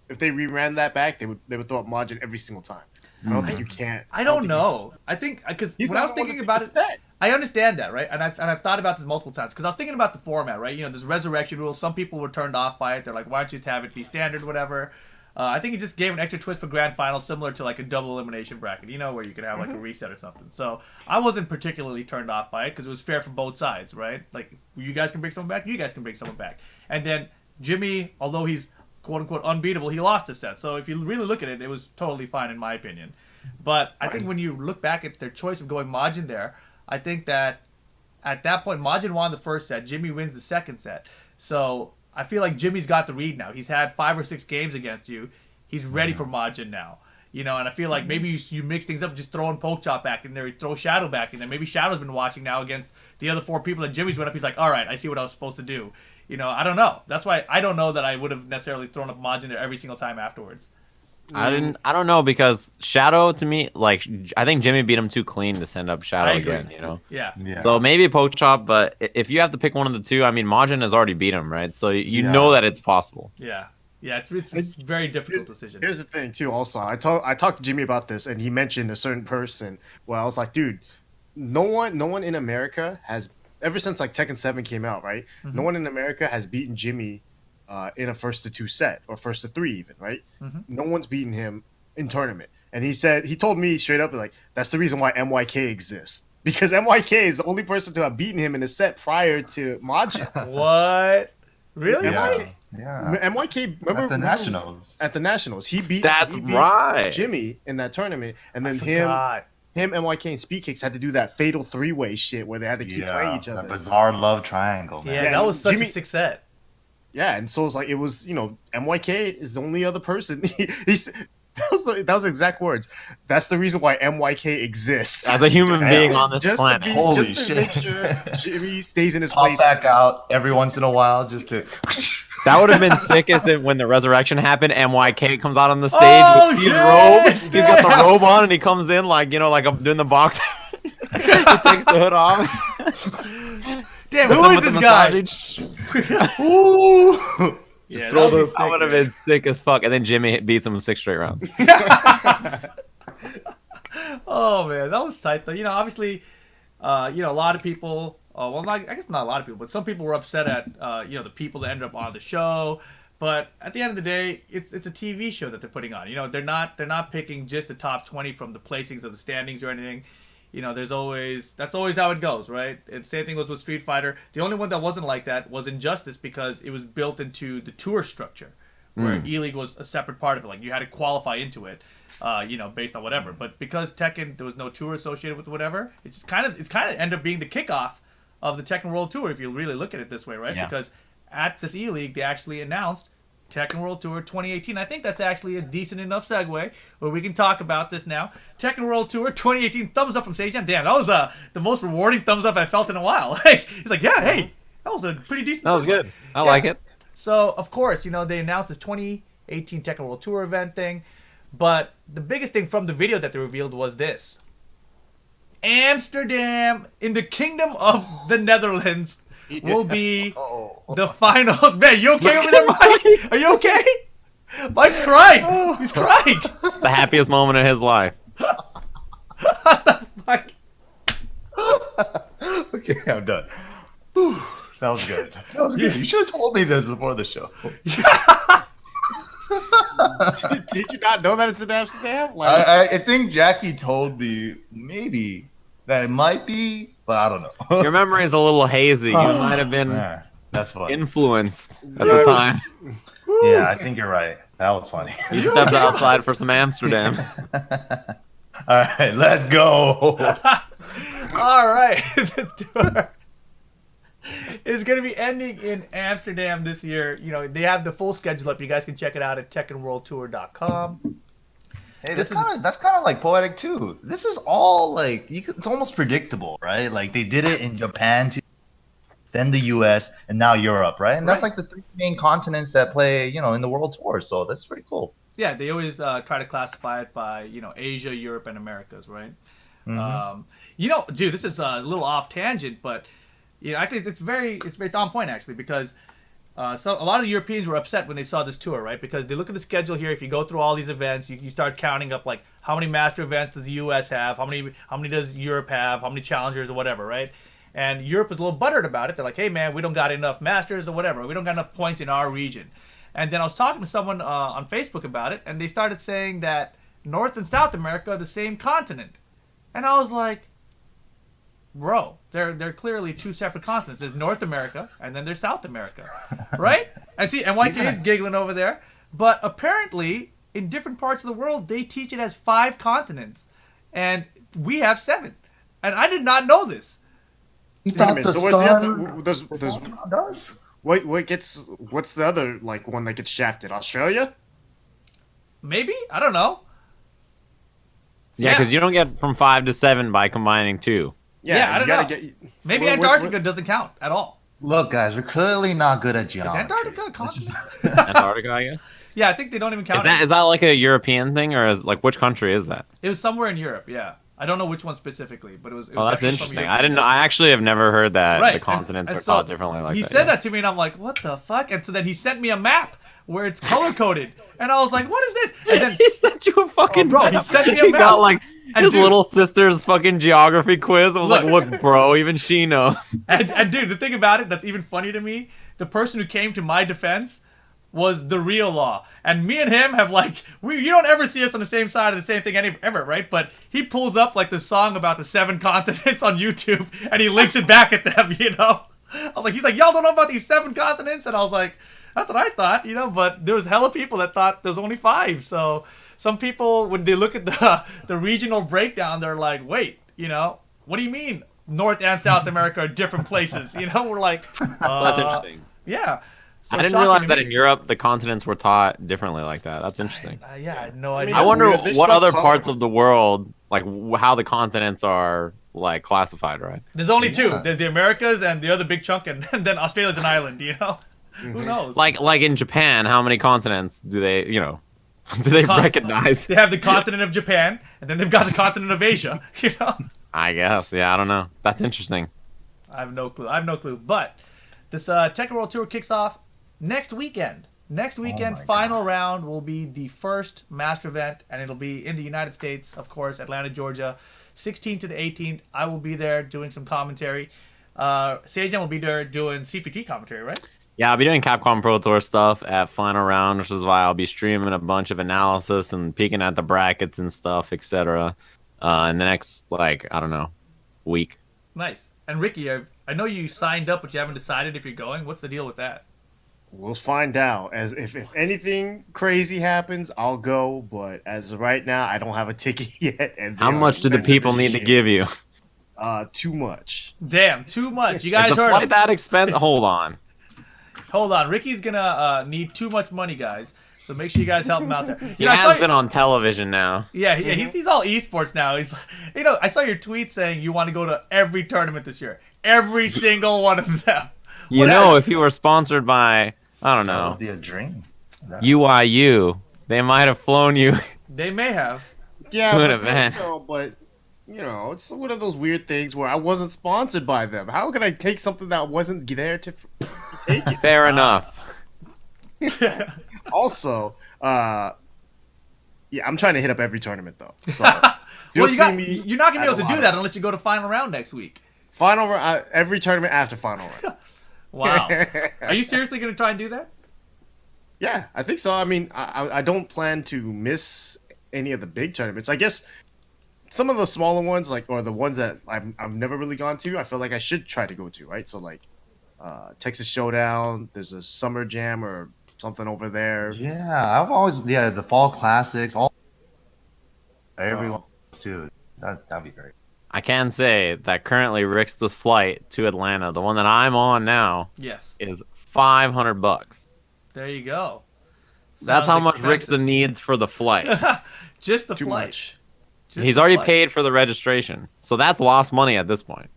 if they reran that back, they would throw up Majin every single time. I don't think you can't. I don't know. I think because when I was thinking about it, I understand that, right? And I've thought about this multiple times because I was thinking about the format, right? This resurrection rule. Some people were turned off by it. They're like, why don't you just have it be standard, whatever. I think it just gave an extra twist for grand finals, similar to like a double elimination bracket, where you could have like a reset or something. So I wasn't particularly turned off by it because it was fair for both sides, right? Like, you guys can bring someone back, you guys can bring someone back. And then Jimmy, although he's quote unquote unbeatable, he lost a set. So if you really look at it, it was totally fine in my opinion. But I think when you look back at their choice of going Majin there, I think that at that point Majin won the first set, Jimmy wins the second set. So I feel like Jimmy's got the read now. He's had 5 or 6 games against you. He's ready for Majin now. And I feel like maybe you mix things up, just throwing Pokechop back in there, you throw Shadow back in there. Maybe Shadow's been watching now against the other 4 people, and Jimmy's went up. He's like, all right, I see what I was supposed to do. I don't know. That's why I don't know that I would have necessarily thrown up Majin there every single time afterwards. I don't know, because Shadow, to me, like, I think Jimmy beat him too clean to send up Shadow again, Yeah. So maybe Pokechop, but if you have to pick one of the two, I mean, Majin has already beat him, right? So you know that it's possible. Yeah. Yeah, it's a very difficult decision. Here's the thing, too, also. I talked to Jimmy about this, and he mentioned a certain person where I was like, dude, no one in America has ever since like Tekken 7 came out, right? Mm-hmm. No one in America has beaten Jimmy in a 1-2 set or 1-3 even, right? Mm-hmm. No one's beaten him in tournament. And he told me straight up, like, that's the reason why MYK exists. Because MYK is the only person to have beaten him in a set prior to Majin. What? Really? Yeah. MYK, remember At the Nationals. At the Nationals, he beat right. Jimmy in that tournament, and then Forgot. him, MYK, and Speed Kicks had to do that fatal 3-way shit where they had to keep playing each other. That bizarre love triangle, man. Yeah, Yeah, that was such Jimmy- a sick set. Yeah, and so it's like it was, MYK is the only other person. That was exact words. That's the reason why MYK exists. As a human being on this just planet. Holy just to shit. make sure Jimmy stays in his Pop place. back out every once in a while just to. That would have been sick as if when the resurrection happened, MYK comes out on the stage Oh, with Steve's shit! robe. He's got the robe on and he comes in like, like I'm doing the box. He takes the hood off. Damn, With who the- is with this the guy? massage. Ooh. Yeah, Throw that'd be the- sick, that would have man. been sick as fuck. And then Jimmy beats him in 6 straight rounds. Oh man, that was tight though. Obviously, a lot of people. I guess not a lot of people, but some people were upset at the people that ended up on the show. But at the end of the day, it's a TV show that they're putting on. They're not picking just the top 20 from the placings of the standings or anything. That's always how it goes, right? And same thing was with Street Fighter. The only one that wasn't like that was Injustice because it was built into the tour structure, where E-League was a separate part of it. Like you had to qualify into it, based on whatever. But because Tekken, there was no tour associated with whatever. It's kind of ended up being the kickoff of the Tekken World Tour if you really look at it this way, right? Yeah. Because at this E-League, they actually announced Tekken World Tour 2018. I think that's actually a decent enough segue where we can talk about this now. Tekken World Tour 2018. Thumbs up from Sajam. Damn, that was the most rewarding thumbs up I felt in a while. He's like, yeah, hey, that was a pretty decent. That was segue. good. I like it. So of course, they announced this 2018 Tekken World Tour event thing, but the biggest thing from the video that they revealed was this: Amsterdam in the Kingdom of the Netherlands will be the finals. Man, you okay over there, Mike? Are you okay? Mike's crying. He's crying. It's the happiest moment of his life. What the fuck? Okay, I'm done. Whew, that was good. That was good. You should have told me this before the show. Did you not know that it's in Amsterdam? Like, I think Jackie told me maybe that it might be, but I don't know. Your memory is a little hazy. You might have been Yeah, that's funny. influenced at the time. Yeah, I think you're right. That was funny. You stepped outside for some Amsterdam. All right, let's go. All right, the tour is going to be ending in Amsterdam this year. They have the full schedule up. You guys can check it out at TekkenWorldTour.com. Hey, that's kind of like poetic too. This is all like it's almost predictable, right? Like they did it in Japan too, then the U.S. and now Europe, right? And that's like the 3 main continents that play, in the World Tour. So that's pretty cool. Yeah, they always try to classify it by Asia, Europe, and Americas, right? Mm-hmm. Dude, this is a little off tangent, but actually it's on point actually because so a lot of the Europeans were upset when they saw this tour, right? Because they look at the schedule here. If you go through all these events, you start counting up like how many master events does the U.S. have, how many does Europe have, how many challengers or whatever, right? And Europe is a little buttered about it. They're like, hey man, we don't got enough masters or whatever. We don't got enough points in our region. And then I was talking to someone on Facebook about it, and they started saying that North and South America are the same continent. And I was like, bro, they're clearly 2 separate continents. There's North America, and then there's South America, right? And see, NYK is giggling over there. But apparently, in different parts of the world, they teach it as 5 continents. And we have 7. And I did not know this. You thought the so what's sun the other, does? what's the other like one that gets shafted? Australia? Maybe? I don't know. Yeah, because you don't get from 5 to 7 by combining 2. Yeah, I don't gotta know. get- Maybe what- Antarctica doesn't count at all. Look, guys, we're clearly not good at Is geometry. Antarctica a continent? Antarctica, I guess. Yeah, I think they don't even count Is that like a European thing, or is like which country is that? It was somewhere in Europe, yeah. I don't know which one specifically, but it was Oh, that's definitely from interesting. Europe. I didn't know. I actually have never heard that Right, the continents and are so called differently like he that. said that to me, and I'm like, what the fuck? And so then he sent me a map where it's color coded, and I was like, what is this? And then He sent you a fucking bro, he map. sent me a He map. got like And His dude, little sister's fucking geography quiz. I was like, look, bro, even she knows. and dude, the thing about it that's even funny to me, the person who came to my defense was the real Law, and me and him have like you don't ever see us on the same side of the same thing ever, right? But he pulls up like the song about the 7 continents on YouTube, and he links it back at them, you know. I was like, he's like, y'all don't know about these 7 continents, and I was like, that's what I thought, you know. But there was hella people that thought there's only 5. So some people, when they look at the regional breakdown, they're like, wait, you know, what do you mean North and South America are different places? You know, we're like, That's interesting. yeah. So I didn't shocking realize to that me. in Europe the continents were taught differently like that. That's interesting. Yeah, I had no idea. I wonder Weird. They what still other call parts them- of the world, like how the continents are like classified, right? There's only 2. Yeah. There's the Americas and the other big chunk, and then Australia's an island, you know? Who knows? Like in Japan, how many continents do they, do they Con- recognize? They have the continent of Japan, and then they've got the continent of Asia, you know? I guess. Yeah, I don't know. That's interesting. I have no clue. But this Tekken World Tour kicks off next weekend. Next weekend, my final round will be the first master event, and it'll be in the United States, of course, Atlanta, Georgia, 16th to the 18th. I will be there doing some commentary. Sajam will be there doing CPT commentary, right? Yeah, I'll be doing Capcom Pro Tour stuff at final round, which is why I'll be streaming a bunch of analysis and peeking at the brackets and stuff, etc. In the next, I don't know, week. Nice. And Ricky, I know you signed up, but you haven't decided if you're going. What's the deal with that? We'll find out. As if anything crazy happens, I'll go. But as of right now, I don't have a ticket yet. And How they are much do the expensive people as need to shit. give you? Too much. Damn, too much. You Is guys the heard flight him. that expensive? Hold on. Hold on. Ricky's gonna need too much money, guys. So make sure you guys help him out there. He I has saw been on television now. Yeah, he's all esports now. He's, I saw your tweet saying you want to go to every tournament this year, every single one of them. You know, if you were sponsored by, I don't That know, would be a dream. UIU, they might have flown you. They may have. Yeah, To an but event. It's one of those weird things where I wasn't sponsored by them. How can I take something that wasn't there to take it? Fair enough. Also, yeah, I'm trying to hit up every tournament though. So Well, you'll see me you're not gonna be at able to a do lot that of- unless you go to final round next week. Final round, every tournament after final round. Wow. Are you seriously gonna try and do that? Yeah, I think so. I mean, I don't plan to miss any of the big tournaments. I guess some of the smaller ones, or the ones that I've never really gone to, I feel like I should try to go to, right? So Texas Showdown, there's a Summer Jam or something over there. Yeah, the fall classics, all everyone too. That'd be great. I can say that currently Rickstah's flight to Atlanta, the one that I'm on now, Yes. is $500. There you go. That's Sounds how much expensive. Rickstah needs for the flight. Just the Too flight. much. Just He's the already flight. paid for the registration, so that's lost money at this point.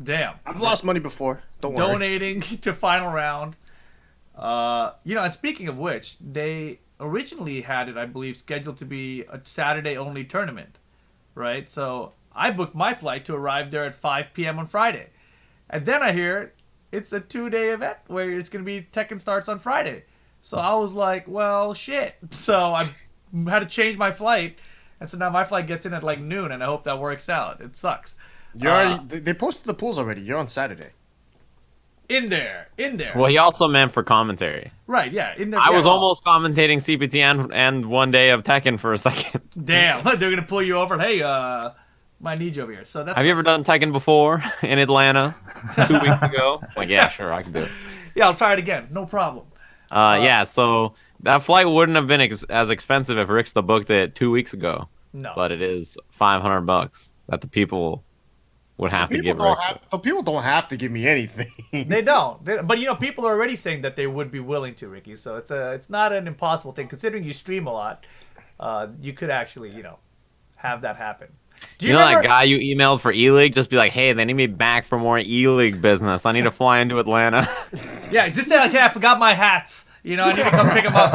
Damn. I've lost money before. Don't worry. Donating to final round. And speaking of which, they originally had it, I believe, scheduled to be a Saturday only tournament, right? So I booked my flight to arrive there at 5 p.m. on Friday, and then I hear it's a 2-day event where it's gonna be Tekken starts on Friday. So I was like, well, shit. So I had to change my flight, and so now my flight gets in at noon, and I hope that works out. It sucks. You already, they posted the pools already. You're on Saturday. In there. Well, he also meant for commentary. Right, yeah, in there. I yeah. was almost commentating CPT and one day of Tekken for a second. Damn, they're gonna pull you over. Hey, might need you over here. So that's. Have you ever done Tekken before in Atlanta 2 weeks ago? Yeah, sure, I can do it. Yeah, I'll try it again. No problem. Yeah, so that flight wouldn't have been as expensive if Rickstah booked it 2 weeks ago, No. but it is $500 that the people would have to give Rickstah. The people don't have to give me anything. They don't. But people are already saying that they would be willing to, Ricky. So it's not an impossible thing. Considering you stream a lot, you could actually have that happen. Do You know remember- that guy you emailed for E-League? Just be like, hey, they need me back for more E-League business. I need to fly into Atlanta. Yeah, just say hey, I forgot my hats. I need to come pick them up.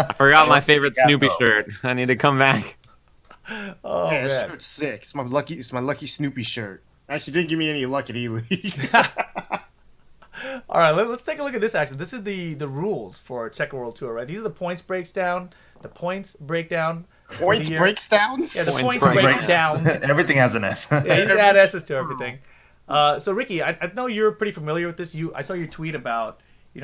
I forgot my favorite Snoopy shirt. I need to come back. Oh Yeah, this man. shirt's sick. It's my lucky Snoopy shirt. Actually, didn't give me any luck at E-League. All right, let's take a look at this action. This is the rules for Tekken World Tour, right? These are the points breakdown. The points breakdown Points year. breaks downs. Yeah, the Points points breaks breakdowns. Everything has an S. Yeah, he's add S's to everything. So Ricky, I know you're pretty familiar with this. I saw your tweet about,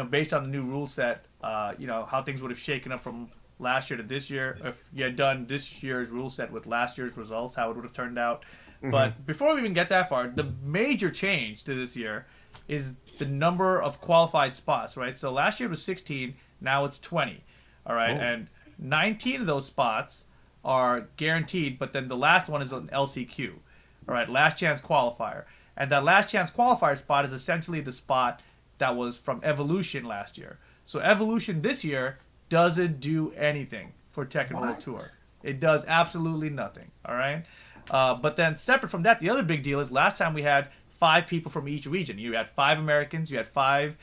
based on the new rule set, how things would have shaken up from last year to this year. If you had done this year's rule set with last year's results, how it would have turned out. Mm-hmm. But before we even get that far, the major change to this year is the number of qualified spots, right? So last year it was 16, now it's 20. All right, and 19 of those spots are guaranteed, but then the last one is an LCQ. All right, last chance qualifier. And that last chance qualifier spot is essentially the spot that was from Evolution last year. So Evolution this year doesn't do anything for Tekken World Tour. It does absolutely nothing. All right. But then separate from that, the other big deal is last time we had 5 people from each region. You had 5 Americans, you had 5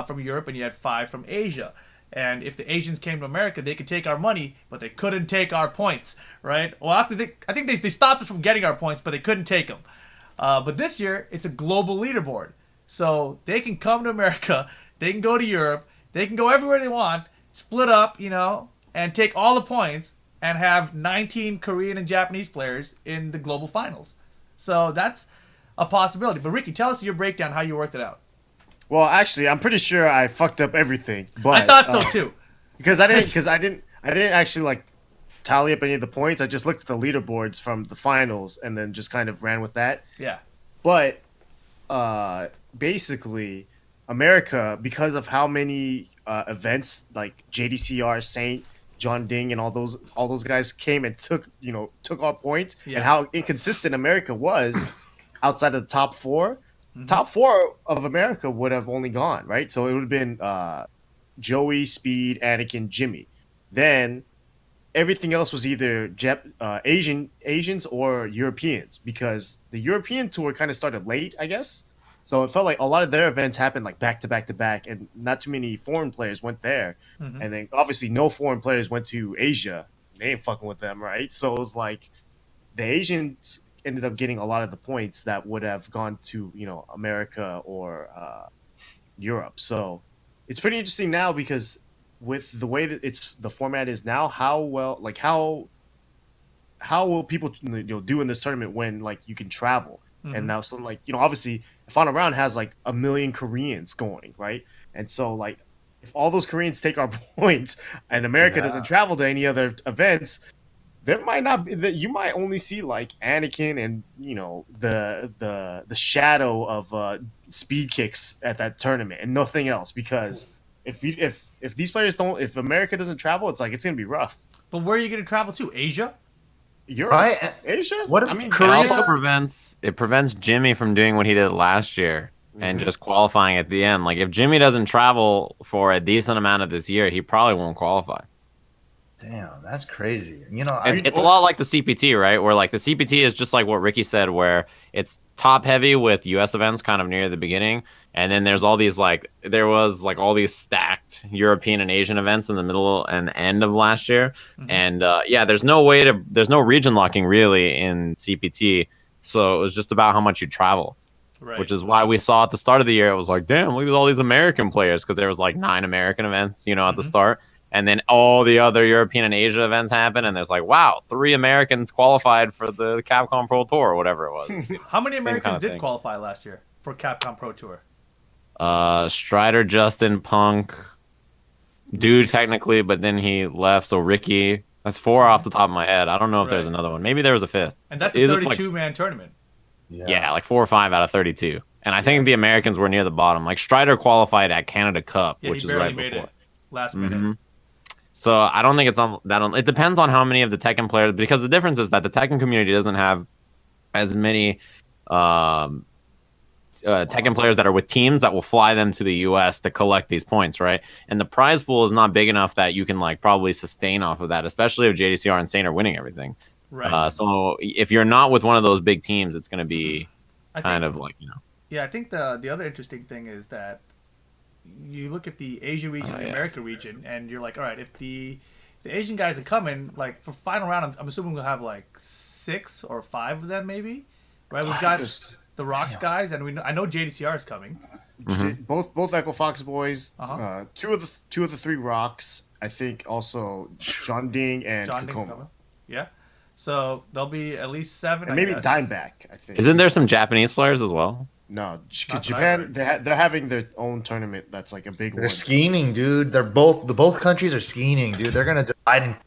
from Europe, and you had 5 from Asia. And if the Asians came to America, they could take our money, but they couldn't take our points, right? Well, I think they stopped us from getting our points, but they couldn't take them. But this year, it's a global leaderboard. So they can come to America, they can go to Europe, they can go everywhere they want, split up, and take all the points and have 19 Korean and Japanese players in the global finals. So that's a possibility. But Ricky, tell us your breakdown, how you worked it out. Well, actually, I'm pretty sure I fucked up everything. But I thought so too. Because I didn't actually tally up any of the points. I just looked at the leaderboards from the finals and then just kind of ran with that. Yeah. But basically, America, because of how many events like JDCR, Saint, John Ding, and all those guys came and took our points, and how inconsistent America was outside of the top 4. Mm-hmm. Top 4 of America would have only gone, right? So it would have been Joey, Speed, Anakin, Jimmy. Then everything else was either Asians or Europeans, because the European tour kind of started late, I guess. So it felt like a lot of their events happened back to back to back, and not too many foreign players went there. Mm-hmm. And then obviously no foreign players went to Asia. They ain't fucking with them, right? So it was like the Asians ended up getting a lot of the points that would have gone to America or Europe. So it's pretty interesting now, because with the way that the format is now, how will people do in this tournament when you can travel? Mm-hmm. And now obviously Final Round has 1 million Koreans going, right? And so if all those Koreans take our points and America doesn't travel to any other events, there might not be that. You might only see Anakin and the shadow of speed kicks at that tournament and nothing else, because if these players don't, if America doesn't travel, it's gonna be rough. But where are you gonna travel to? Asia? Europe? Right? Asia? What if Korea? It also prevents Jimmy from doing what he did last year and just qualifying at the end. If Jimmy doesn't travel for a decent amount of this year, he probably won't qualify. Damn, that's crazy. It's a lot like the CPT, right? Where the CPT is just like what Ricky said, where it's top heavy with US events kind of near the beginning, and then there's all these there was all these stacked European and Asian events in the middle and end of last year. Mm-hmm. And there's no region locking really in CPT, so it was just about how much you travel. Right. Which is why we saw at the start of the year, it was damn, look at all these American players, because there was 9 American events, at the start. And then all the other European and Asia events happen, and the's wow, 3 Americans qualified for the Capcom Pro Tour or whatever it was. How many Americans did qualify last year for Capcom Pro Tour? Strider, Justin, Punk, Dude technically, but then he left, so Ricky. That's 4 off the top of my head. I don't know if there's another one. Maybe there was a 5th. And that's a 32-man tournament. Yeah, 4 or 5 out of 32. And I think the Americans were near the bottom. Strider qualified at Canada Cup, which is right before. It last minute. Mm-hmm. So I don't think it's on that. It depends on how many of the Tekken players, because the difference is that the Tekken community doesn't have as many Tekken players that are with teams that will fly them to the U.S. to collect these points, right? And the prize pool is not big enough that you can probably sustain off of that, especially if JDCR and Saint are winning everything. Right. So if you're not with one of those big teams, it's going to be Yeah, I think the other interesting thing is that you look at the Asia region and the America region, and you're all right, if the Asian guys are coming, for final round, I'm assuming we'll have 6 or 5 of them maybe, right? We've got the Rocks guys, and I know JDCR is coming. Mm-hmm. Both Echo Fox boys, 2 of the 3 Rocks. I think also John Ding and Kokomo. Yeah. So there'll be at least 7. And I maybe guess. Dimeback, I think. Isn't there some Japanese players as well? No, Not that I Japan. heard. They're having their own tournament. That's like a big They're one. scheming, dude. Both countries are scheming, dude. They're gonna divide and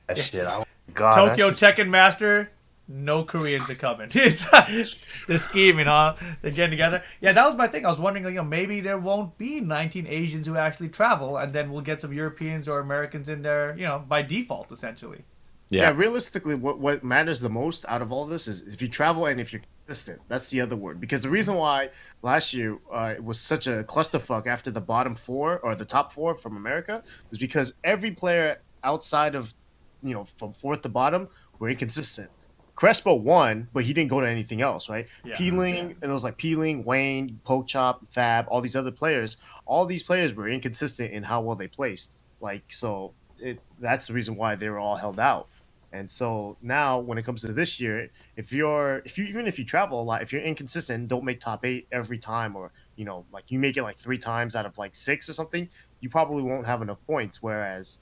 that shit. Oh, God, Tokyo that's just- Tekken Master. No Koreans are coming. They're scheming, huh? They're getting together. Yeah, that was my thing. I was wondering, maybe there won't be 19 Asians who actually travel, and then we'll get some Europeans or Americans in there, by default, essentially. Yeah, realistically, what matters the most out of all this is if you travel and if you're consistent. That's the other word. Because the reason why last year it was such a clusterfuck after the bottom 4 or the top 4 from America was because every player outside of, from 4th to bottom were inconsistent. Crespo won, but he didn't go to anything else, right? Yeah. Peeling, and it was like Peeling, Wayne, Pokechop, Fab, all these other players. All these players were inconsistent in how well they placed. That's the reason why they were all held out. And so now, when it comes to this year, if you travel a lot, if you're inconsistent, don't make top 8 every time, or you make it like 3 times out of like 6 or something, you probably won't have enough points. Whereas,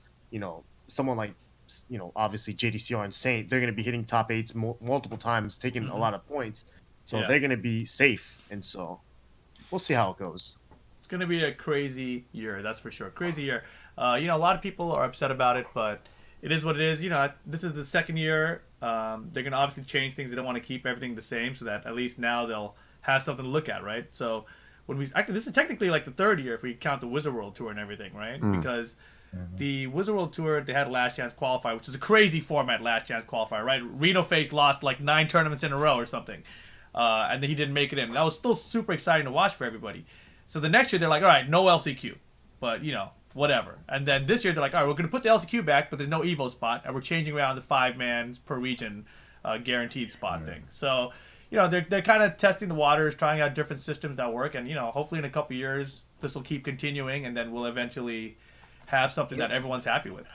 someone like, obviously JDCR and Saint, they're going to be hitting top 8s multiple times, taking a lot of points, so they're going to be safe. And so we'll see how it goes. It's going to be a crazy year, that's for sure. Crazy year. A lot of people are upset about it, but it is what it is. This is the second year. They're going to obviously change things. They don't want to keep everything the same, so that at least now they'll have something to look at, right? So this is technically like the 3rd year if we count the Wizard World Tour and everything, right? Because the Wizard World Tour, they had Last Chance Qualifier, which is a crazy format, Last Chance Qualifier, right? Reno Face lost like 9 tournaments in a row or something, and then he didn't make it in. That was still super exciting to watch for everybody. So the next year, they're like, all right, no LCQ, but, whatever. And then this year, they're like, all right, we're going to put the LCQ back, but there's no EVO spot, and we're changing around the 5-man per region guaranteed spot thing. So, they're kind of testing the waters, trying out different systems that work, and, hopefully in a couple years, this will keep continuing, and then we'll eventually have something that everyone's happy with.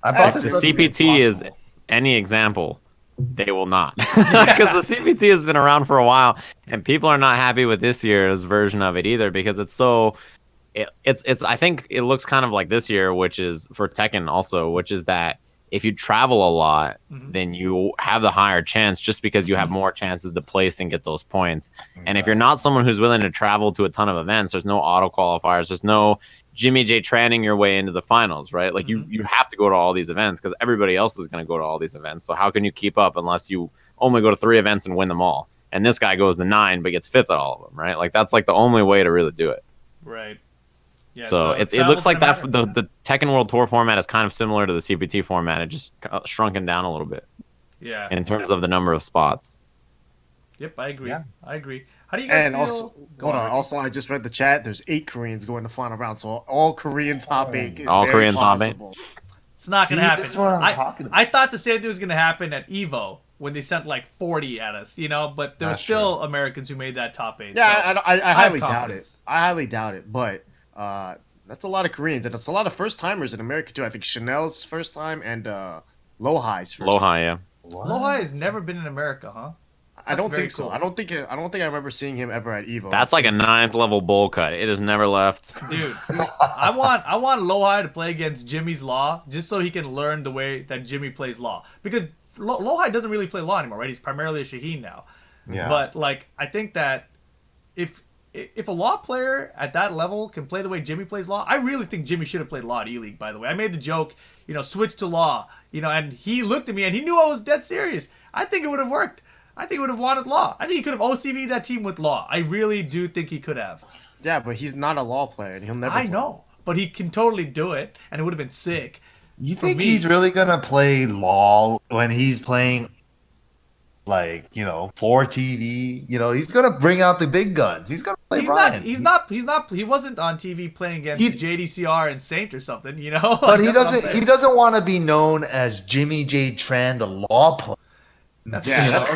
I bought If the this. CPT is any example, they will not. Because the CPT has been around for a while, and people are not happy with this year's version of it either, because it's so... It's I think it looks kind of like this year, which is for Tekken also, which is that if you travel a lot, then you have the higher chance just because you have more chances to place and get those points. And if you're not someone who's willing to travel to a ton of events, there's no auto qualifiers, there's no Jimmy J training your way into the finals, right? Like you have to go to all these events because everybody else is going to go to all these events. So how can you keep up unless you only go to 3 events and win them all? And this guy goes to 9 but gets 5th at all of them, right? Like that's like the only way to really do it. Right. Yeah, so it looks like that the Tekken World Tour format is kind of similar to the CPT format. It just shrunken down a little bit. Yeah. In terms of the number of spots. Yep, I agree. Yeah. I agree. How do you guys feel? Also, I just read the chat. There's 8 Koreans going to final round, so all Korean top 8 is All very Korean top 8. possible. It's not going to happen. This is what I'm talking about. I thought the same thing was going to happen at EVO when they sent like 40 at us, but there were That's still Americans who made that top 8. Yeah, so I have highly doubt it. confidence. I highly doubt it, but that's a lot of Koreans, and it's a lot of first timers in America too. I think Chanel's first time and Lohai's first time. Lohai, yeah. What? Lohai has never been in America, huh? I don't very think so. cool. I don't think I remember seeing him ever at Evo. That's like a 9th level bowl cut. It has never left. Dude, I want Lohai to play against Jimmy's Law just so he can learn the way that Jimmy plays Law. Because Lohai doesn't really play Law anymore, right? He's primarily a Shaheen now. Yeah. But I think that if a Law player at that level can play the way Jimmy plays Law, I really think Jimmy should have played Law at E-League, by the way. I made the joke, switch to Law, and he looked at me and he knew I was dead serious. I think it would have worked. I think he would have wanted Law. I think he could have OCV'd that team with Law. I really do think he could have. Yeah, but he's not a Law player, and he'll never. I know, but he can totally do it, and it would have been sick. You think he's really gonna play LOL when he's playing, for TV? He's gonna bring out the big guns. He's gonna play Brian. He wasn't on TV playing against JDCR and Saint or something, But he doesn't. He doesn't want to be known as Jimmy J Tran, the Law player. Yeah,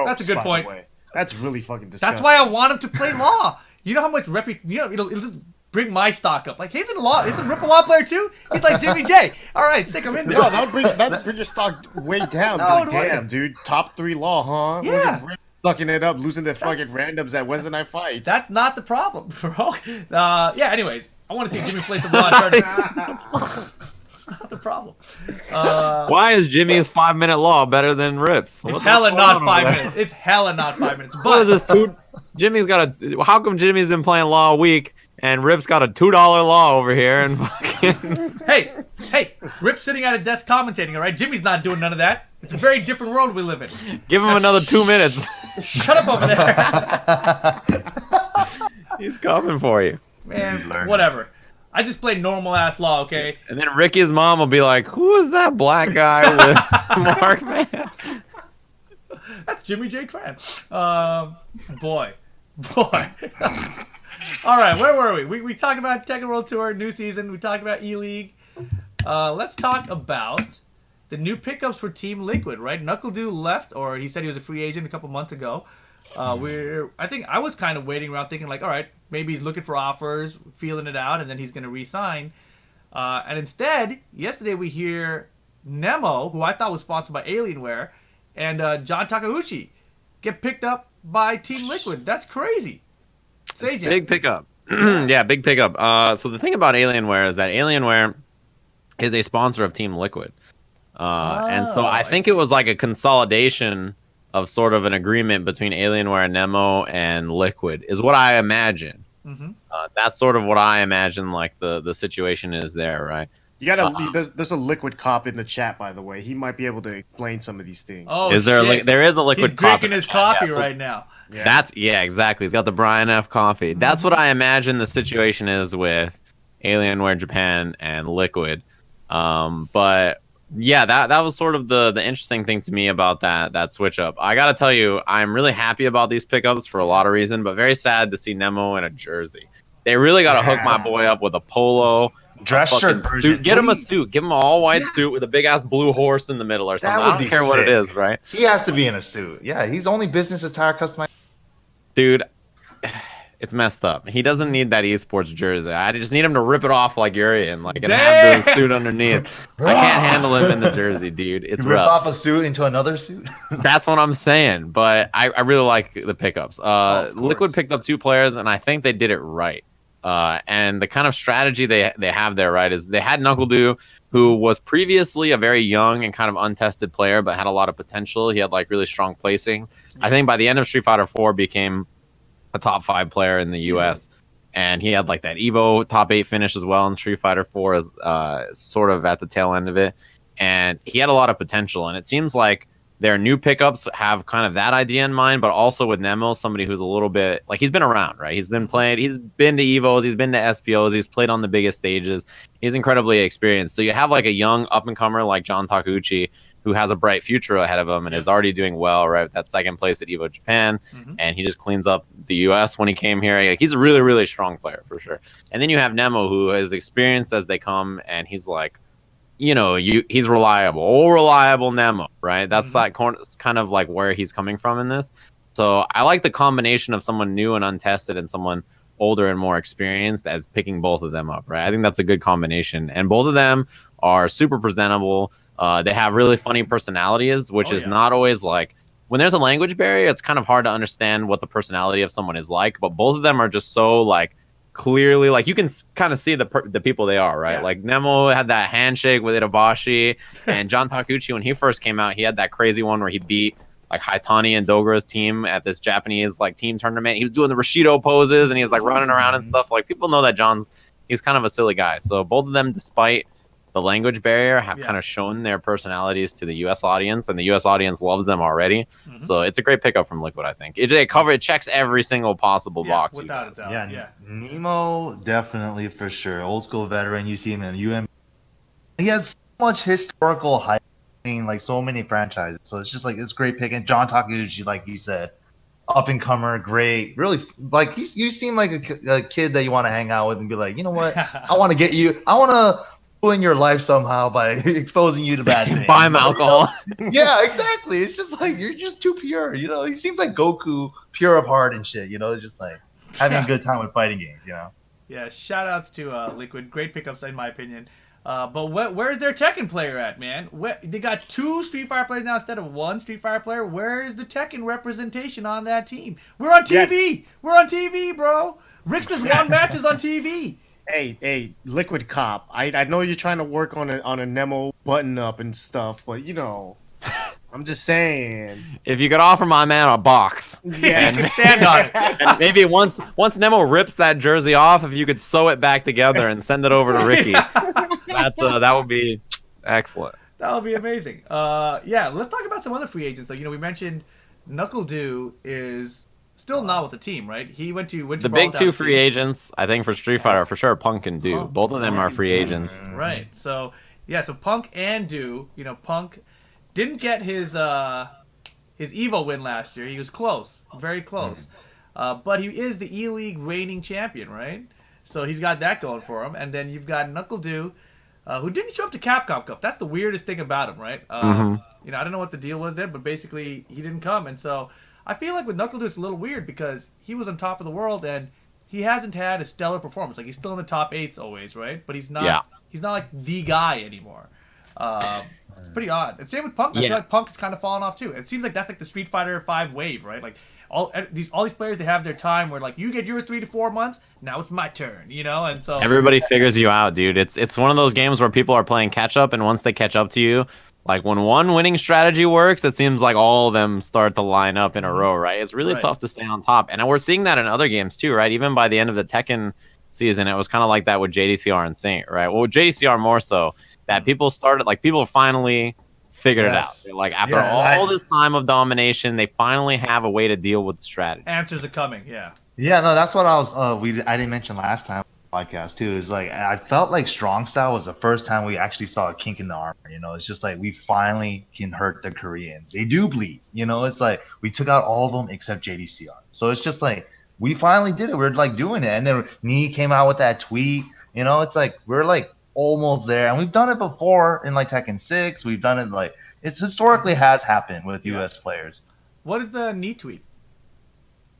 that's a good point. That's really fucking disgusting. That's why I want him to play Law. You know how much it'll just bring my stock up. Like, isn't Rip a Law player too? He's like Jimmy J. All right, stick him in there. No, that'd bring your stock way down. No, damn, dude, top 3 Law, huh? Yeah. Sucking it up, losing their fucking randoms at Wednesday Night Fights. That's not the problem, bro. Anyways, I want to see Jimmy play some Law tournaments. not the problem. Why is Jimmy's 5-minute law better than Rip's? It's hella not 5 minutes. It's hella not 5 minutes. What But is this? Jimmy's got a. How come Jimmy's been playing law a week and Rip's got a $2 law over here? And fucking. hey, Rip's sitting at a desk commentating, all right? Jimmy's not doing none of that. It's a very different world we live in. Give him another 2 minutes. Shut up over there. He's coming for you. Man, whatever. I just play normal ass law, okay? And then Ricky's mom will be like, "Who is that black guy with Mark Man?" That's Jimmy J. Tran. Boy. All right, where were we? We talked about Tekken World Tour, new season. We talked about E-League. Let's talk about the new pickups for Team Liquid, right? NuckleDu left, or he said he was a free agent a couple months ago. I think I was kind of waiting around thinking like, all right, maybe he's looking for offers, feeling it out, and then he's going to re-sign. And instead, yesterday we hear Nemo, who I thought was sponsored by Alienware, and John Takeuchi get picked up by Team Liquid. That's crazy. Sajam. Big pickup. Yeah, big pickup. So the thing about Alienware is that Alienware is a sponsor of Team Liquid. And so I think it was like a consolidation of sort of an agreement between Alienware, Nemo, and Liquid is what I imagine. Mm-hmm. That's sort of what I imagine like the situation is there, right? You gotta. There's a Liquid cop in the chat, by the way. He might be able to explain some of these things. Oh, Is there? shit. There is a Liquid He's cop drinking in his the chat. coffee Yeah, so right now. Yeah. exactly. He's got the Brian F. coffee. That's what I imagine the situation is with Alienware Japan and Liquid. But yeah, that was sort of the interesting thing to me about that switch up. I gotta tell you, I'm really happy about these pickups for a lot of reasons, but very sad to see Nemo in a jersey. They really gotta hook my boy up with a polo. Dress shirt Suit. version, Get him a please. suit. Give him an all-white suit with a big-ass blue horse in the middle or something. That would I don't be care what it sick. is, right? He has to be in a suit. Yeah, he's only business attire customized. Dude, it's messed up. He doesn't need that esports jersey. I just need him to rip it off like Urian, like, and have the suit underneath. I can't handle him in the jersey, dude. It's He rips rough. off a suit into another suit. That's what I'm saying. But I really like the pickups. Liquid picked up 2 players, and I think they did it right. And the kind of strategy they have there, right, is they had NuckleDu, who was previously a very young and kind of untested player, but had a lot of potential. He had like really strong placings. I think by the end of Street Fighter 4 became a top 5 player in the US. And he had like that Evo top 8 finish as well in Street Fighter 4 as sort of at the tail end of it. And he had a lot of potential. And it seems like their new pickups have kind of that idea in mind, but also with Nemo, somebody who's a little bit like he's been around, right? He's been to Evos, he's been to SPOs, he's played on the biggest stages. He's incredibly experienced. So you have like a young up and comer like John Takeuchi, who has a bright future ahead of him and is already doing well, right? With that second place at Evo Japan, and he just cleans up the US when he came here. Like, he's a really, really strong player for sure. And then you have Nemo, who is experienced as they come, and he's like, he's reliable Nemo, right? That's like kind of like where he's coming from in this. So I like the combination of someone new and untested and someone older and more experienced as picking both of them up, right? I think that's a good combination. And both of them are super presentable. They have really funny personalities, which is not always like, when there's a language barrier, it's kind of hard to understand what the personality of someone is like. But both of them are just so like, clearly, like, you can kind of see the people they are, right? Like Nemo had that handshake with Itabashi, and John Takeuchi, when he first came out, he had that crazy one where he beat like Haitani and Dogra's team at this Japanese like team tournament. He was doing the Rashido poses and he was like running around and stuff. Like, people know that he's kind of a silly guy. So both of them, despite the language barrier, have kind of shown their personalities to the US audience, and the US audience loves them already. So it's a great pickup from Liquid, I think. It checks every single possible box. Without a doubt. Yeah, Nemo definitely for sure. Old school veteran. You see him in UM. He has so much historical hype in like so many franchises. So it's just like it's great picking. John Takeuchi, like he said, up and comer, great. Really, like you seem like a kid that you want to hang out with and be like, you know what? I want to get you. I want to in your life somehow by exposing you to bad things. Buy him alcohol. Yeah, exactly. It's just like you're just too pure. He seems like Goku, pure of heart and shit. Just like having a good time with fighting games. Yeah, shout outs to Liquid. Great pickups in my opinion. But where's their Tekken player at, man? They got 2 Street Fighter players now instead of 1 Street Fighter player. Where's the Tekken representation on that team? We're on TV. We're on TV, bro. Rickstah's won matches on TV. Hey, Liquid Cop. I know you're trying to work on a Nemo button up and stuff, but I'm just saying. If you could offer my man a box, Yeah, you can stand on it. and maybe once Nemo rips that jersey off, if you could sew it back together and send it over to Ricky, that would be excellent. That would be amazing. Yeah, let's talk about some other free agents though. We mentioned NuckleDu is still not with the team, right? He went to The big two free agents, I think, for Street Fighter are for sure Punk and Du. Punk. Both of them are free agents. Right. So Punk and Du. Punk didn't get his Evo win last year. He was close, very close. But he is the E-League reigning champion, right? So he's got that going for him. And then you've got NuckleDu, who didn't show up to Capcom Cup. That's the weirdest thing about him, right? I don't know what the deal was there, but basically he didn't come. And so I feel like with NuckleDu it's a little weird because he was on top of the world and he hasn't had a stellar performance. Like he's still in the top 8s always, right? But he's not. Yeah. He's not like the guy anymore. It's pretty odd. And same with Punk. I feel like Punk has kind of fallen off too. It seems like that's like the Street Fighter V wave, right? Like all these players, they have their time where like you get your 3 to 4 months. Now it's my turn, and so Everybody figures you out, dude. It's one of those games where people are playing catch up, and once they catch up to you, like when one winning strategy works, it seems like all of them start to line up in a row, right? It's really tough to stay on top, and we're seeing that in other games too, right? Even by the end of the Tekken season, it was kind of like that with JDCR and Saint, right? Well, with JDCR more so, that people finally figured it out. Like after all this time of domination, they finally have a way to deal with the strategy. Answers are coming, yeah. Yeah, no, that's what I was. I didn't mention last time on the podcast too. Is like I felt like Strong Style was the first time we actually saw a kink in the armor. It's just like we finally can hurt the Koreans. They do bleed. It's like we took out all of them except JDCR. So it's just like we finally did it. We're like doing it, and then Nee came out with that tweet. It's like we're like almost there, and we've done it before in like Tekken 6. We've done it like it's historically has happened with U.S. players. What is the Nee tweet?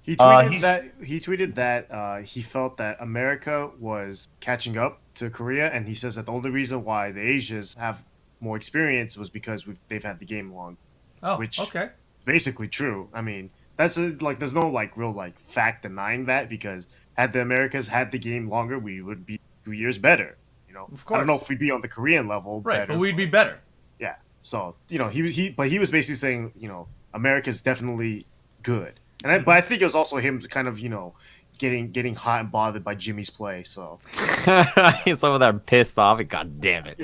He tweeted that he felt that America was catching up to Korea, and he says that the only reason why the Asians have more experience was because they've had the game long. Oh, which okay. Basically true. I mean, that's there's no like real like fact denying that, because had the Americas had the game longer, we would be 2 years better. Of course. I don't know if we'd be on the Korean level, right? better, but we'd be better. Yeah. So he was basically saying America's definitely good. But I think it was also him kind of, getting hot and bothered by Jimmy's play. So He's over there pissed off. God damn it.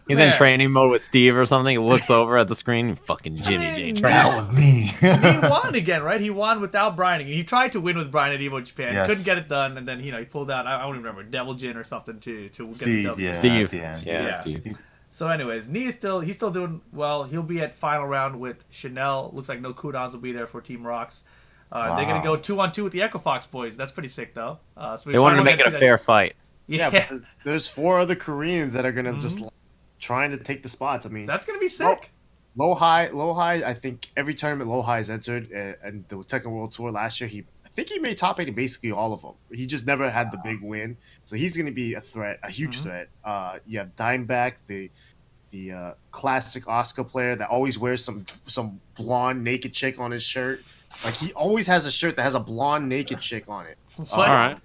He's in training mode with Steve or something. He looks over at the screen. Fucking Jimmy J. That was me. He won again, right? He won without Brian. He tried to win with Brian at Evo Japan. Yes. Couldn't get it done. And then, he pulled out, I don't even remember, Devil Jin or something to get the W. Steve. Yeah. Steve. So anyways, Nee he's still doing well. He'll be at final round with Chanel. Looks like no Kudons will be there for Team Rocks. They're going to go 2-on-2 with the Echo Fox boys. That's pretty sick, though. So They wanted to make it a fair fight. Yeah, but there's 4 other Koreans that are going to just trying to take the spots. I mean, that's going to be sick. Low high. I think every tournament Low High has entered, and the Tekken World Tour last year, I think he made top 8 in basically all of them. He just never had the big win, so he's going to be a threat, a huge threat. You have Dimeback, the classic Oscar player that always wears some blonde naked chick on his shirt. Like he always has a shirt that has a blonde naked chick on it. All right.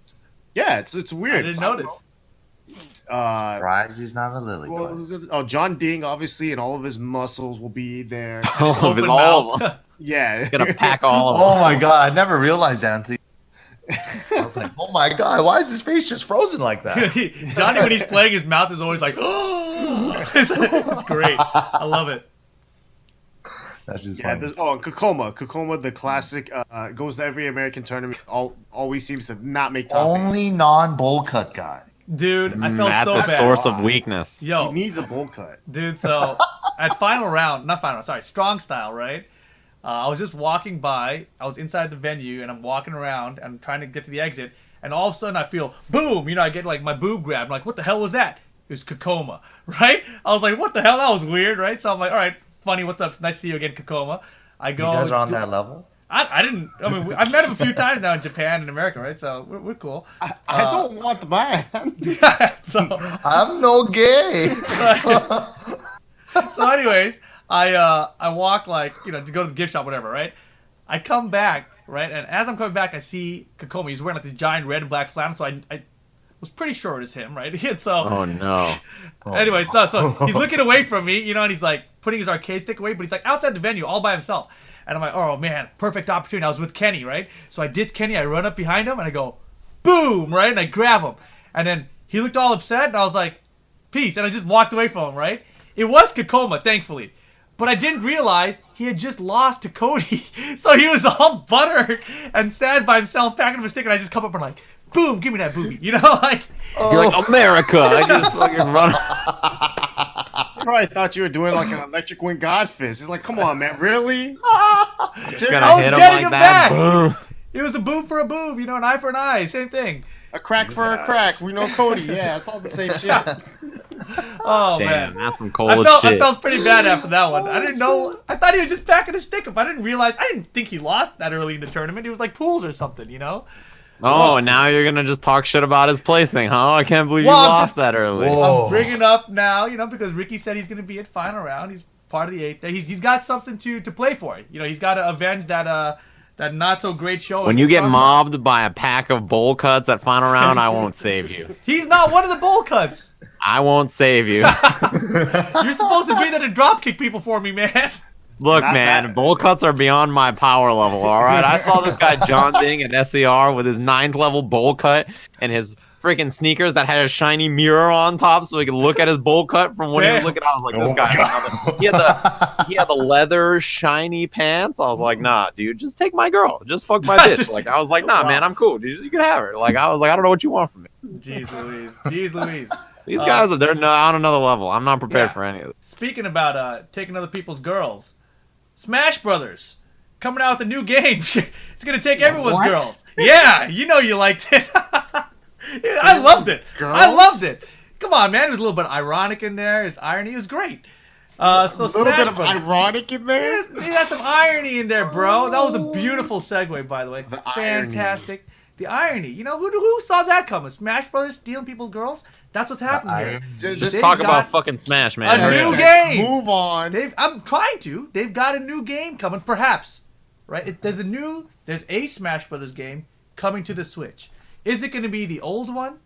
Yeah, it's weird. I didn't notice. Surprised he's not a lily. John Ding obviously, and all of his muscles will be there. Open mouth. Yeah, gonna pack all of them. Oh my god, I never realized that until I was like, oh my god, why is his face just frozen like that? Johnny, when he's playing, his mouth is always like, it's great. I love it. That's just yeah. funny. And Kakoma, the classic, goes to every American tournament. Always seems to not make top 8. Only non-bowl cut guy. Dude, I felt so That's bad. a source of weakness. Yo, He needs a bowl cut. dude. So at Strong Style, right? I was just walking by. I was inside the venue, and I'm walking around. And I'm trying to get to the exit, and all of a sudden I feel boom. I get like my boob grabbed. I'm like, what the hell was that? It was Kakoma, right? I was like, what the hell? That was weird, right? So I'm like, all right, funny. What's up? Nice to see you again, Kakoma. I go. You guys are on that level? I didn't. I mean, I've met him a few times now in Japan and America, right? So we're cool. I don't want the man. So I'm no gay. so anyways, I walk like to go to the gift shop, whatever, right? I come back right? And as I'm coming back, I see Kakoma. He's wearing like the giant red and black flannel, so I was pretty sure it was him, right? And so, Oh no. anyways, so he's looking away from me, and he's like putting his arcade stick away, but he's like outside the venue all by himself. And I'm like, oh man, perfect opportunity. I was with Kenny, right? So I ditch Kenny, I run up behind him, and I go, boom, right? And I grab him. And then he looked all upset, and I was like, peace. And I just walked away from him, right? It was Kakoma, thankfully. But I didn't realize he had just lost to Cody. So he was all buttered and sad by himself, packing up his stick, and I just come up and like, boom, give me that booby. Like... You're like, America. I just fucking run. I probably thought you were doing like an electric wing god fist. It's like, come on, man, really? Just gonna I was hit him getting like him that. back. Boom. It was a boob for a boob, an eye for an eye, same thing. A crack for a crack. We know Cody. Yeah, it's all the same shit. Oh, Damn, man. that's some I cold felt, shit. I felt pretty bad after that one. I didn't know. I thought he was just packing his stick up. I didn't think he lost that early in the tournament. He was like pools or something, Oh, now you're gonna just talk shit about his placing, huh? I can't believe Well, you I'm lost just- that early. Whoa. I'm bringing up now, because Ricky said he's going to be at final round. He's part of the 8th there. He's got something to play for. He's got to avenge that not so great show. When you get mobbed by a pack of bowl cuts at final round, I won't save you. He's not one of the bowl cuts. I won't save you. You're supposed to be there to drop kick people for me, man. Look, Not man, that. bowl cuts are beyond my power level, all right? I saw this guy John Ding at SER with his 9th level bowl cut and his freaking sneakers that had a shiny mirror on top so he could look at his bowl cut from when he was Damn. looking. I was like, this guy. He had the leather shiny pants. I was like, nah, dude, just take my girl. Just fuck my bitch. Like, I was like, nah, man, I'm cool, dude. You can have her. Like, I was like, I don't know what you want from me. Jeez Louise. These guys are they're on another level. I'm not prepared Yeah. for any of it. Speaking about taking other people's girls, Smash Brothers coming out with a new game. It's gonna take everyone's What? girls. Yeah, you liked it. I loved it. Girls? I loved it. Come on, man. It was a little bit ironic in there. His irony. It was great. So A little Smash bit of Brothers. ironic in there. He has some irony in there, bro. That was a beautiful segue, by the way. The irony. Fantastic. The irony. Who saw that coming? Smash Brothers stealing people's girls? That's what's happening here. Just They've talk got about fucking Smash, man. a Hurry new up. game. Move on. I'm trying to. They've got a new game coming, perhaps. Right? There's a Smash Brothers game coming to the Switch. Is it going to be the old one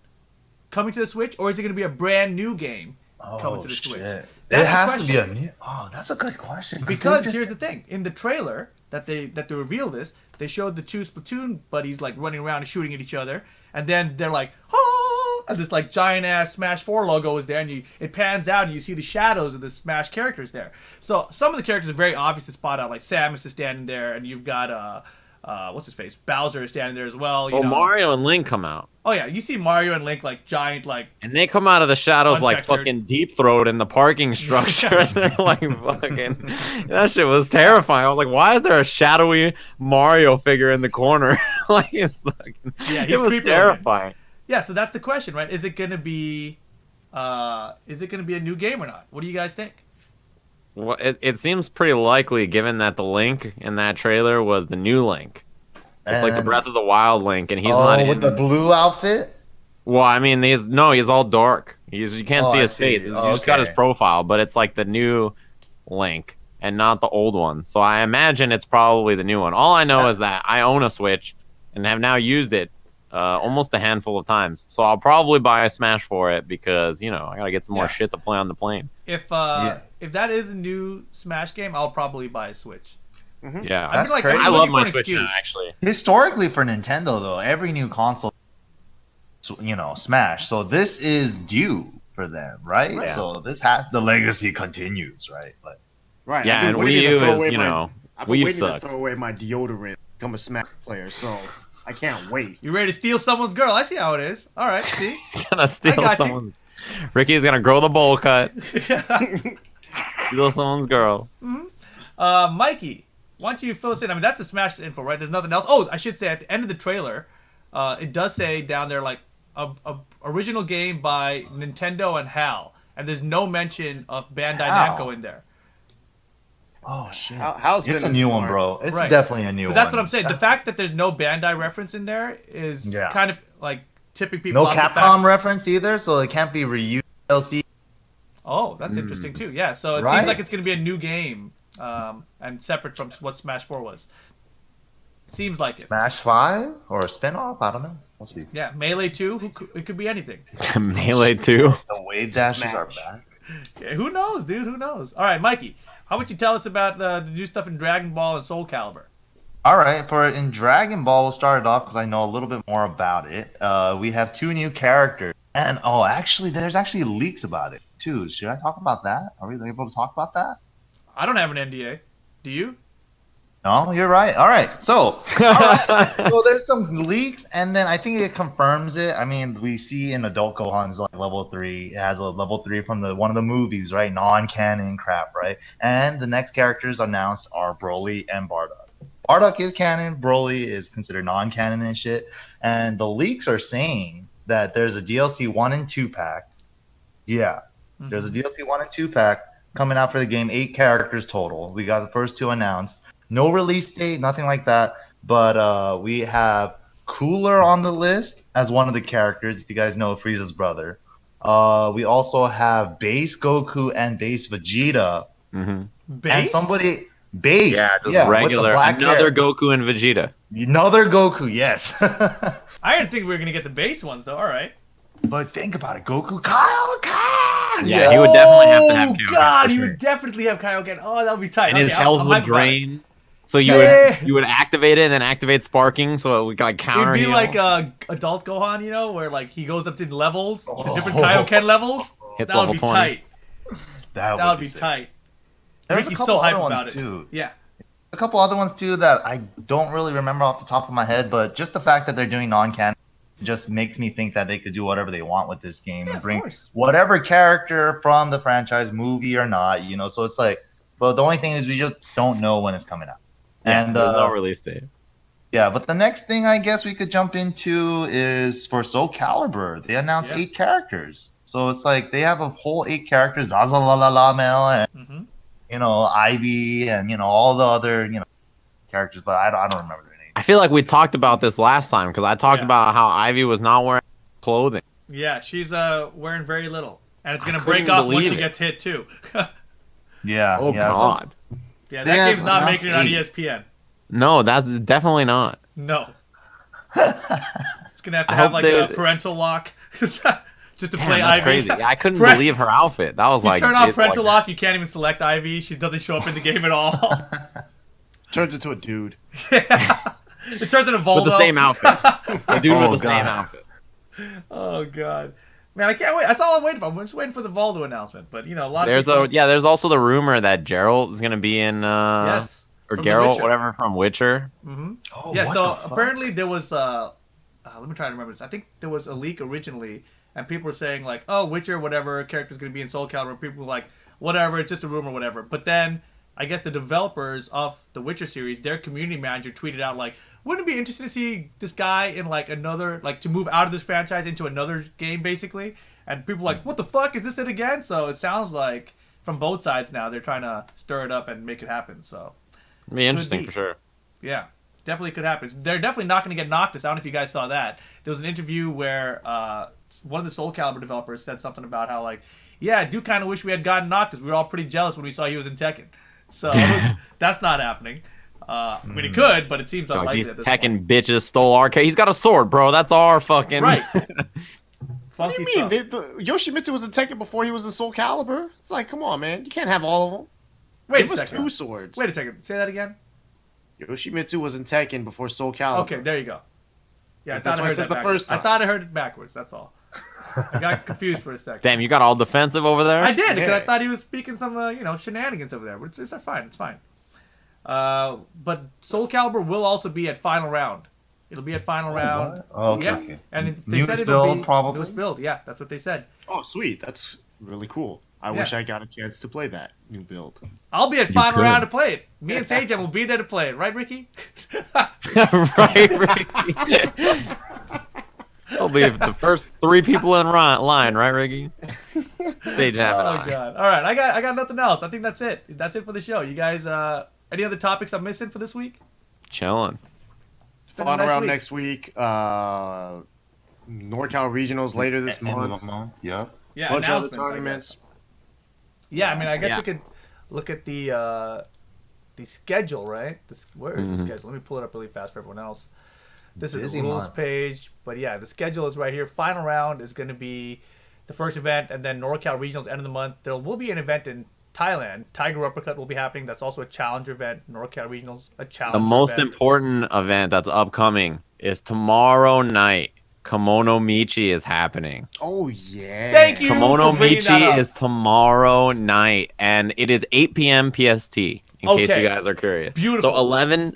coming to the Switch, or is it going to be a brand new game coming to the Switch? Shit. That's It the has to be a question. new. Oh, that's a good question. Because here's the thing: in the trailer that they revealed this, they showed the two Splatoon buddies like running around and shooting at each other, and then they're like, oh, and this like giant ass Smash 4 logo is there, and it pans out and you see the shadows of the Smash characters there. So some of the characters are very obvious to spot out, like Samus is standing there, and you've got what's his face, Bowser is standing there as well. You know. Mario and Link come out. Oh yeah, you see Mario and Link like giant like. And they come out of the shadows like Unvectored. fucking Deep Throat in the parking structure. And they're like fucking. That shit was terrifying. I was like, why is there a shadowy Mario figure in the corner? Like, it's fucking. Yeah, it he's was creepy terrifying. Yeah, so that's the question, right? Is it gonna be a new game or not? What do you guys think? Well, it seems pretty likely given that the Link in that trailer was the new Link. It's like the Breath of the Wild Link, and he's not in. with the blue outfit. Well, I mean, he's all dark. You can't see I his see. face. You just got his Okay. profile, but it's like the new Link and not the old one. So I imagine it's probably the new one. All I know is that I own a Switch and have now used it almost a handful of times. So I'll probably buy a Smash for it because I gotta get some more Yeah. shit to play on the plane. If that is a new Smash game, I'll probably buy a Switch. Yeah, That's like, crazy. I I'm love looking my for an Switch now. excuse. Actually, Historically, for Nintendo, though, every new console, Smash. So this is due for them, right? Right. So the legacy continues, right? But Right. yeah, I've been and waiting Wii to U throw is away my- I've been Wii U waiting to sucked. throw away my deodorant, become a Smash player. So I can't wait. You ready to steal someone's girl? I see how it is. All right, see. gonna steal got you. someone. Ricky's gonna grow the bowl cut. Steal someone's girl. Mikey, why don't you fill us in? I mean, that's the Smash info, right? There's nothing else. Oh, I should say at the end of the trailer, it does say down there like a original game by Nintendo and HAL, and there's no mention of Bandai HAL? Namco in there. oh shit, How's it's been a new one, ignored. bro. It's Right. definitely a new But one. that's what I'm saying. The fact that there's no Bandai reference in there is Yeah. kind of like tipping people No off the fact- Capcom reference either, so it can't be Ryu DLC. Oh, that's interesting too. Yeah, so it Right? seems like it's going to be a new game, and separate from what Smash 4 was. Seems like it. Smash 5 or a spin-off? I don't know. We'll see. Yeah, Melee 2. It could be anything. Melee 2. The wave dashes are Smash. back. Yeah, who knows, dude? Who knows? All right, Mikey. How about you tell us about the new stuff in Dragon Ball and Soul Calibur? All right, in Dragon Ball, we'll start it off because I know a little bit more about it. We have 2 new characters, and actually, there's actually leaks about it too. Should I talk about that? Are we able to talk about that? I don't have an NDA. Do you? No, you're right. All right, so so there's some leaks, and then I think it confirms it. I mean, we see in Adult Gohan's like level 3. It has a level 3 from one of the movies, right? Non-canon crap, right? And the next characters announced are Broly and Bardock. Bardock is canon. Broly is considered non-canon and shit. And the leaks are saying that there's a DLC 1 and 2 pack. Yeah, there's a DLC 1 and 2 pack coming out for the game. 8 characters total. We got the first 2 announced. No release date, nothing like that. But we have Cooler on the list as one of the characters. If you guys know Frieza's brother. We also have Base Goku and Base Vegeta. Base? And somebody. Base. Yeah, just with the regular. black Another hair. Goku and Vegeta. Another Goku, yes. I didn't think we were gonna get the base ones though. All right. But think about it, Goku Kaioken! Yeah, he would definitely have to have Oh Kaioken, God, for he sure. would definitely have Kaioken. Oh, that would be tight. And his Okay, health I'm would hyped about it. drain. So Yeah. you would activate it and then activate sparking, so it would like counter. It'd be heal. like Adult Gohan, you know, where like he goes up to levels, to different Kaioken levels. Hits That would level be 20. tight. That That would be sick. tight. There's a Ricky's couple so hyped other ones about it. too. Yeah. A couple other ones too that I don't really remember off the top of my head, but just the fact that they're doing non-canon just makes me think that they could do whatever they want with this game Yeah, and of bring course. whatever character from the franchise, movie or not, So it's like, but the only thing is we just don't know when it's coming out. Yeah, And there's no release date. yeah, but the next thing I guess we could jump into is for Soul Calibur. They announced 8 characters, so it's like they have a whole 8 characters: Zazalalala and Ivy and all the other characters, but I don't remember their names. I feel like we talked about this last time because I talked about how Ivy was not wearing clothing. Yeah, she's wearing very little, and it's gonna I break couldn't off once believe she it. gets hit too. Yeah. Oh yeah, so- God. Yeah, that Yeah, game's not announced making it on 8. ESPN. No, that's definitely not. No. It's gonna have to I have hope like they- a parental lock just to Damn, play that's Ivy. crazy. I couldn't Paren- believe her outfit. That was You like turn off it's parental like- lock, you can't even select Ivy. She doesn't show up in the game at all. Turns into a dude. It turns into Voldo. with the same outfit. The dude Oh, with the same God. outfit. Oh god, man, I can't wait. That's all I'm waiting for. I'm just waiting for the Voldo announcement. But a lot There's of people, there's also the rumor that Geralt is gonna be in yes, or from The Geralt, Witcher. whatever from Witcher. Oh, Yeah, what so the fuck? apparently there was let me try to remember this. I think there was a leak originally, and people were saying like, "Oh, Witcher, whatever character's gonna be in Soul Calibur." People were like, "Whatever, it's just a rumor, whatever." But then I guess the developers of the Witcher series, their community manager tweeted out like, "Wouldn't it be interesting to see this guy in like another to move out of this franchise into another game, basically?" And people were like, "What the fuck, is this it again?" So it sounds like from both sides now they're trying to stir it up and make it happen. So It'd be interesting be. for sure. yeah, definitely could happen. They're definitely not going to get Noctis. I don't know if you guys saw that. There was an interview where one of the Soul Calibur developers said something about how I do kind of wish we had gotten Noctis. We were all pretty jealous when we saw he was in Tekken. So that's not happening. I mean, it could, but it seems Like, unlikely these at this Tekken point. bitches stole our He's got a sword, bro. That's our fucking Right. What Funky do you mean? stuff. Yoshimitsu was in Tekken before he was in Soul Calibur. It's like, come on, man. You can't have all of them. Wait a Give us second. 2 swords. Wait a second. Say that again. Yoshimitsu was in Tekken before Soul Calibur. Okay, there you go. Yeah, I That's thought I what I heard said that the backwards. first I time. thought I heard it backwards. That's all. I got confused for a second. Damn, you got all defensive over there. I did because I Yeah. thought he was speaking some shenanigans over there. But it's fine. It's fine. But Soul Calibur will also be at final round. It'll be at final round. what? Oh, okay, yeah. okay. And they Newest said it'll build, be probably? newest build. Yeah, that's what they said. Oh, sweet. That's really cool. I Yeah. wish I got a chance to play that new build. I'll be at final could. round to play it. Me and Sajam will be there to play it, right, Ricky? Right, Ricky. I'll be the first 3 people in line, right, Ricky? Stage Oh have god. All right, I got nothing else. I think that's it. That's it for the show. You guys, any other topics I'm missing for this week? Chilling. It's been a Final nice round week. next week. NorCal Regionals later this End of month. the month. Yep. Yeah, Bunch of other announcements, I guess. tournaments. Yeah, I mean, I guess Yeah. we could look at the the schedule, right? Where is the Mhm. schedule? Let me pull it up really fast for everyone else. This is Busy the rules month. page, but yeah, the schedule is right here. Final round is going to be the first event, and then NorCal Regionals end of the month. There will be an event in Thailand. Tiger Uppercut will be happening. That's also a challenger event. NorCal Regionals, a challenger The most event. important event that's upcoming is tomorrow night. Kemonomichi is happening. Oh yeah. Thank you. for bringing that Kemonomichi up. is tomorrow night, and it is 8 p.m. PST, in case Okay. you guys are curious. Beautiful. So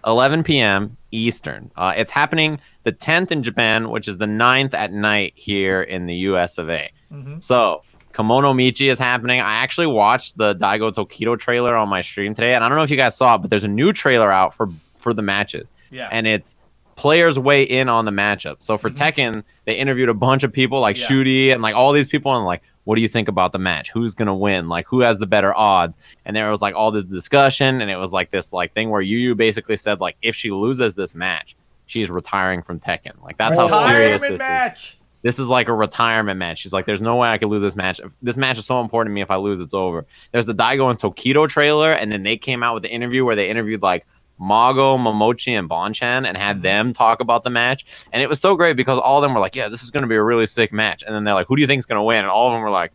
11 p.m. Eastern. It's happening the 10th in Japan, which is the 9th at night here in the US of A. Mhm. So Kemonomichi is happening. I actually watched the Daigo Tokido trailer on my stream today, and I don't know if you guys saw it, but there's a new trailer out for the matches. Yeah. And it's players weigh in on the matchup. So for Mhm. Tekken, they interviewed a bunch of people like Yeah. Shooty and like all these people, and like, what do you think about the match? Who's gonna win? Like, who has the better odds? And there was like all this discussion, and it was like this like thing where Yu Basically said like, if she loses this match, she's retiring from Tekken. Like that's how serious Retirement this is. match. This is like a retirement match. She's like, there's no way I could lose this match. This match is so important to me. If I lose, it's over. There's the Daigo and Tokido trailer, and then they came out with the interview where they interviewed like Mago, Momochi, and Bonchan and had them talk about the match. And it was so great because all of them were like, yeah, this is going to be a really sick match. And then they're like, who do you think is going to win? And all of them were like,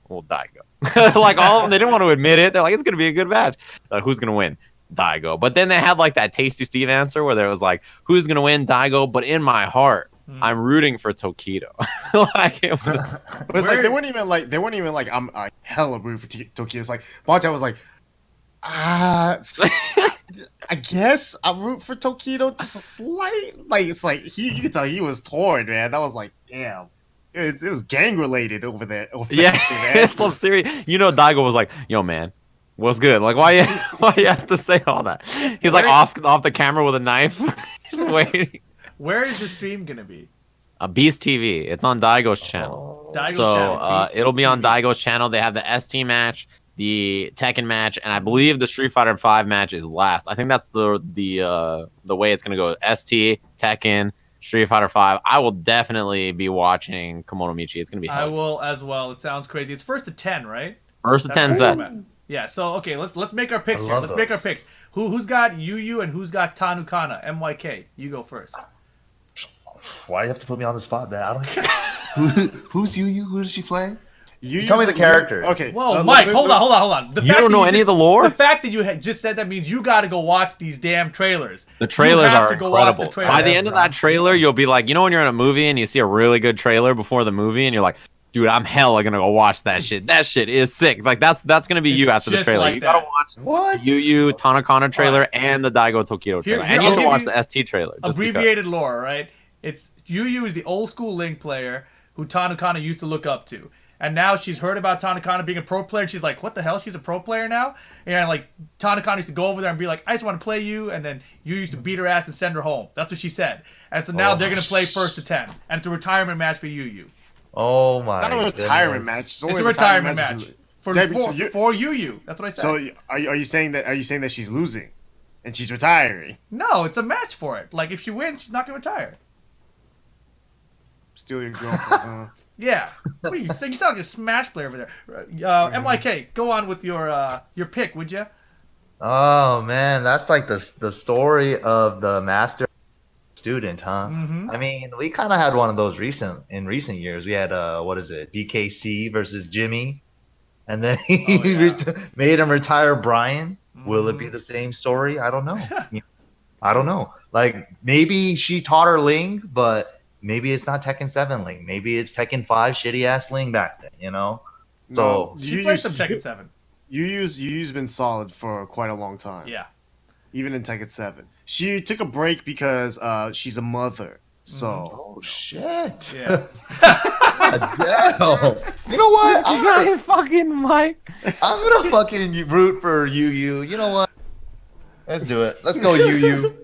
well, Daigo. Like all of them, they didn't want to admit it. They're like, it's going to be a good match. Like, who's going to win? Daigo. But then they had like that Tasty Steve answer where there was like, who's going to win? Daigo. But in my heart, I'm rooting for Tokido. Like it was. But it's like they weren't even like I'm hella rooting for Tokyo. It's like Bonta was like, I guess I root for Tokido just a slight. Like it's like you could tell he was torn, man. That was like, damn. It was gang related over there. Yeah, that shit, man. it's so serious. You know, Daigo was like, "Yo, man, what's good? Like, why you have to say all that?" He's like off the camera with a knife, just waiting. Where is the stream gonna be? Beast TV. It's on Daigo's channel. Daigo's So channel. Beast it'll be on TV. Daigo's channel. They have the ST match, the Tekken match, and I believe the Street Fighter V match is last. I think that's the way it's gonna go. ST, Tekken, Street Fighter V. I will definitely be watching Kemonomichi. It's gonna be I hell. will as well. It sounds crazy. It's first to 10, right? First to That's 10 what sets. I'm at. Yeah. So okay, let's make our picks I here. love Let's make our those. picks. Who's got Yu and who's got Tanukana? MYK. You go first. Why do you have to put me on the spot, man? I don't. Who's Yu? Who does she play? You tell me the character. Okay. Whoa, Mike, hold on. The You fact don't that know any just- of the lore? The fact that you had just said that means you got to go watch these damn trailers. The trailers You have are to go watch incredible. the trailers. By the end of that trailer, you'll be like, you know when you're in a movie and you see a really good trailer before the movie and you're like, dude, I'm hella gonna go watch that shit. That shit is sick. Like that's gonna be you after the just trailer. like You gotta that. watch What? the Yu Tanakana trailer and the Daigo Tokido Here- trailer. here, And you I'll have to give watch you the ST trailer. Just Abbreviated lore, right? It's Yu is the old school Link player who Tanukana used to look up to. And now she's heard about Tanukana being a pro player, and she's like, what the hell? She's a pro player now? And like, Tanukana used to go over there and be like, I just want to play you, and then you used to beat her ass and send her home. That's what she said. And so now they're going to play first to 10. And it's a retirement match for Yu. Oh my! Not a retirement goodness. match. It's only a retirement match. match. For Yeah, but so Yu. That's what I said. So are you saying that she's losing, and she's retiring? No, it's a match for it. Like, if she wins, she's not going to retire. Steal your girlfriend, huh? Yeah. What are you saying? You sound like a Smash player over there. MYK, go on with your pick, would you? Oh man, that's like the story of the master student, huh? Mhm. I mean, we kind of had one of those in recent years. We had what is it, BKC versus Jimmy, and then he Oh, yeah. made him retire Brian. Will it be Mhm. the same story? I don't know. I don't know. Like maybe she taught her Ling, but maybe it's not Tekken 7 Ling. Maybe it's Tekken 5 shitty ass Ling back then. You know. So She plays some Tekken 7. Yu's been solid for quite a long time. Yeah. Even in Tekken 7. She took a break because she's a mother. So oh shit. Yeah. God damn. You know what? fucking Mike. I'm gonna fucking root for Yu. You know what? Let's do it. Let's go Yu.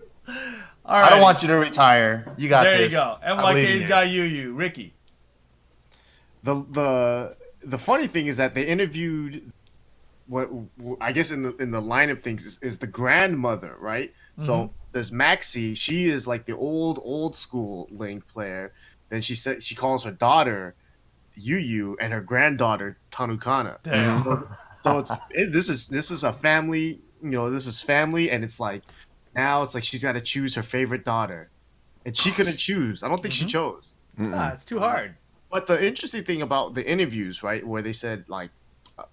All right. I don't want you to retire. You got There this. you go. I believe in MYK's you. got Yu. Ricky. the funny thing is that they interviewed what I guess in the line of things is the grandmother, right? So there's Maxie. She is like the old school Link player. Then she said she calls her daughter Yu and her granddaughter Tanukana. Damn. So this is a family this is family, and it's like now it's like she's got to choose her favorite daughter, and she couldn't choose. I don't think she chose. Nah, it's too hard. But the interesting thing about the interviews, right, where they said like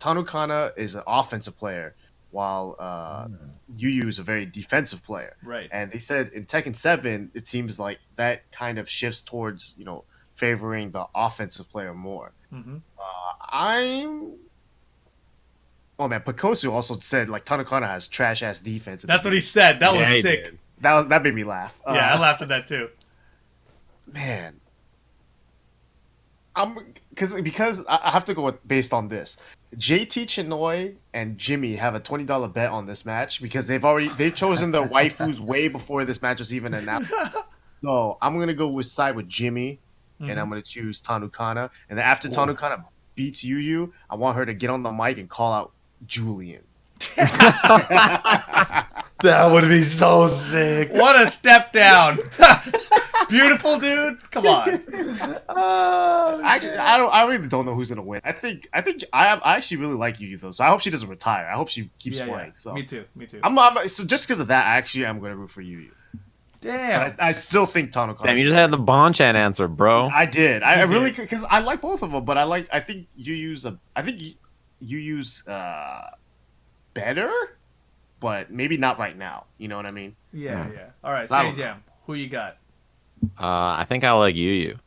Tanukana is an offensive player, while Yu Yu is a very defensive player. Right. And they said in Tekken 7, it seems like that kind of shifts towards, favoring the offensive player more. Mm-hmm. Oh man, Pikosu also said like Tanukana has trash ass defense. That's what he said. That was sick. Did. That made me laugh. Yeah, I laughed at that too. Man, because I have to go based on this. JT Chinoy and Jimmy have a $20 bet on this match because they've chosen their waifus way before this match was even announced. So I'm gonna go side with Jimmy, and I'm gonna choose Tanukana. And then after Tanukana beats Yu Yu, I want her to get on the mic and call out Julian. That would be so sick. What a step down. Beautiful, dude. Come on. Actually, I really don't know who's gonna win. I actually really like Yu Yu though, so I hope she doesn't retire. I hope she keeps playing. So Me too. So just because of that, I'm gonna root for Yu Yu. Damn. But I still think Tanukana. Damn, you just had the Bonchan answer, bro. I did. I really, because I like both of them, but I think Yu Yu's better, but maybe not right now. You know what I mean? Yeah. All right, I don't Sajam, who you got? I think I like Yu Yu.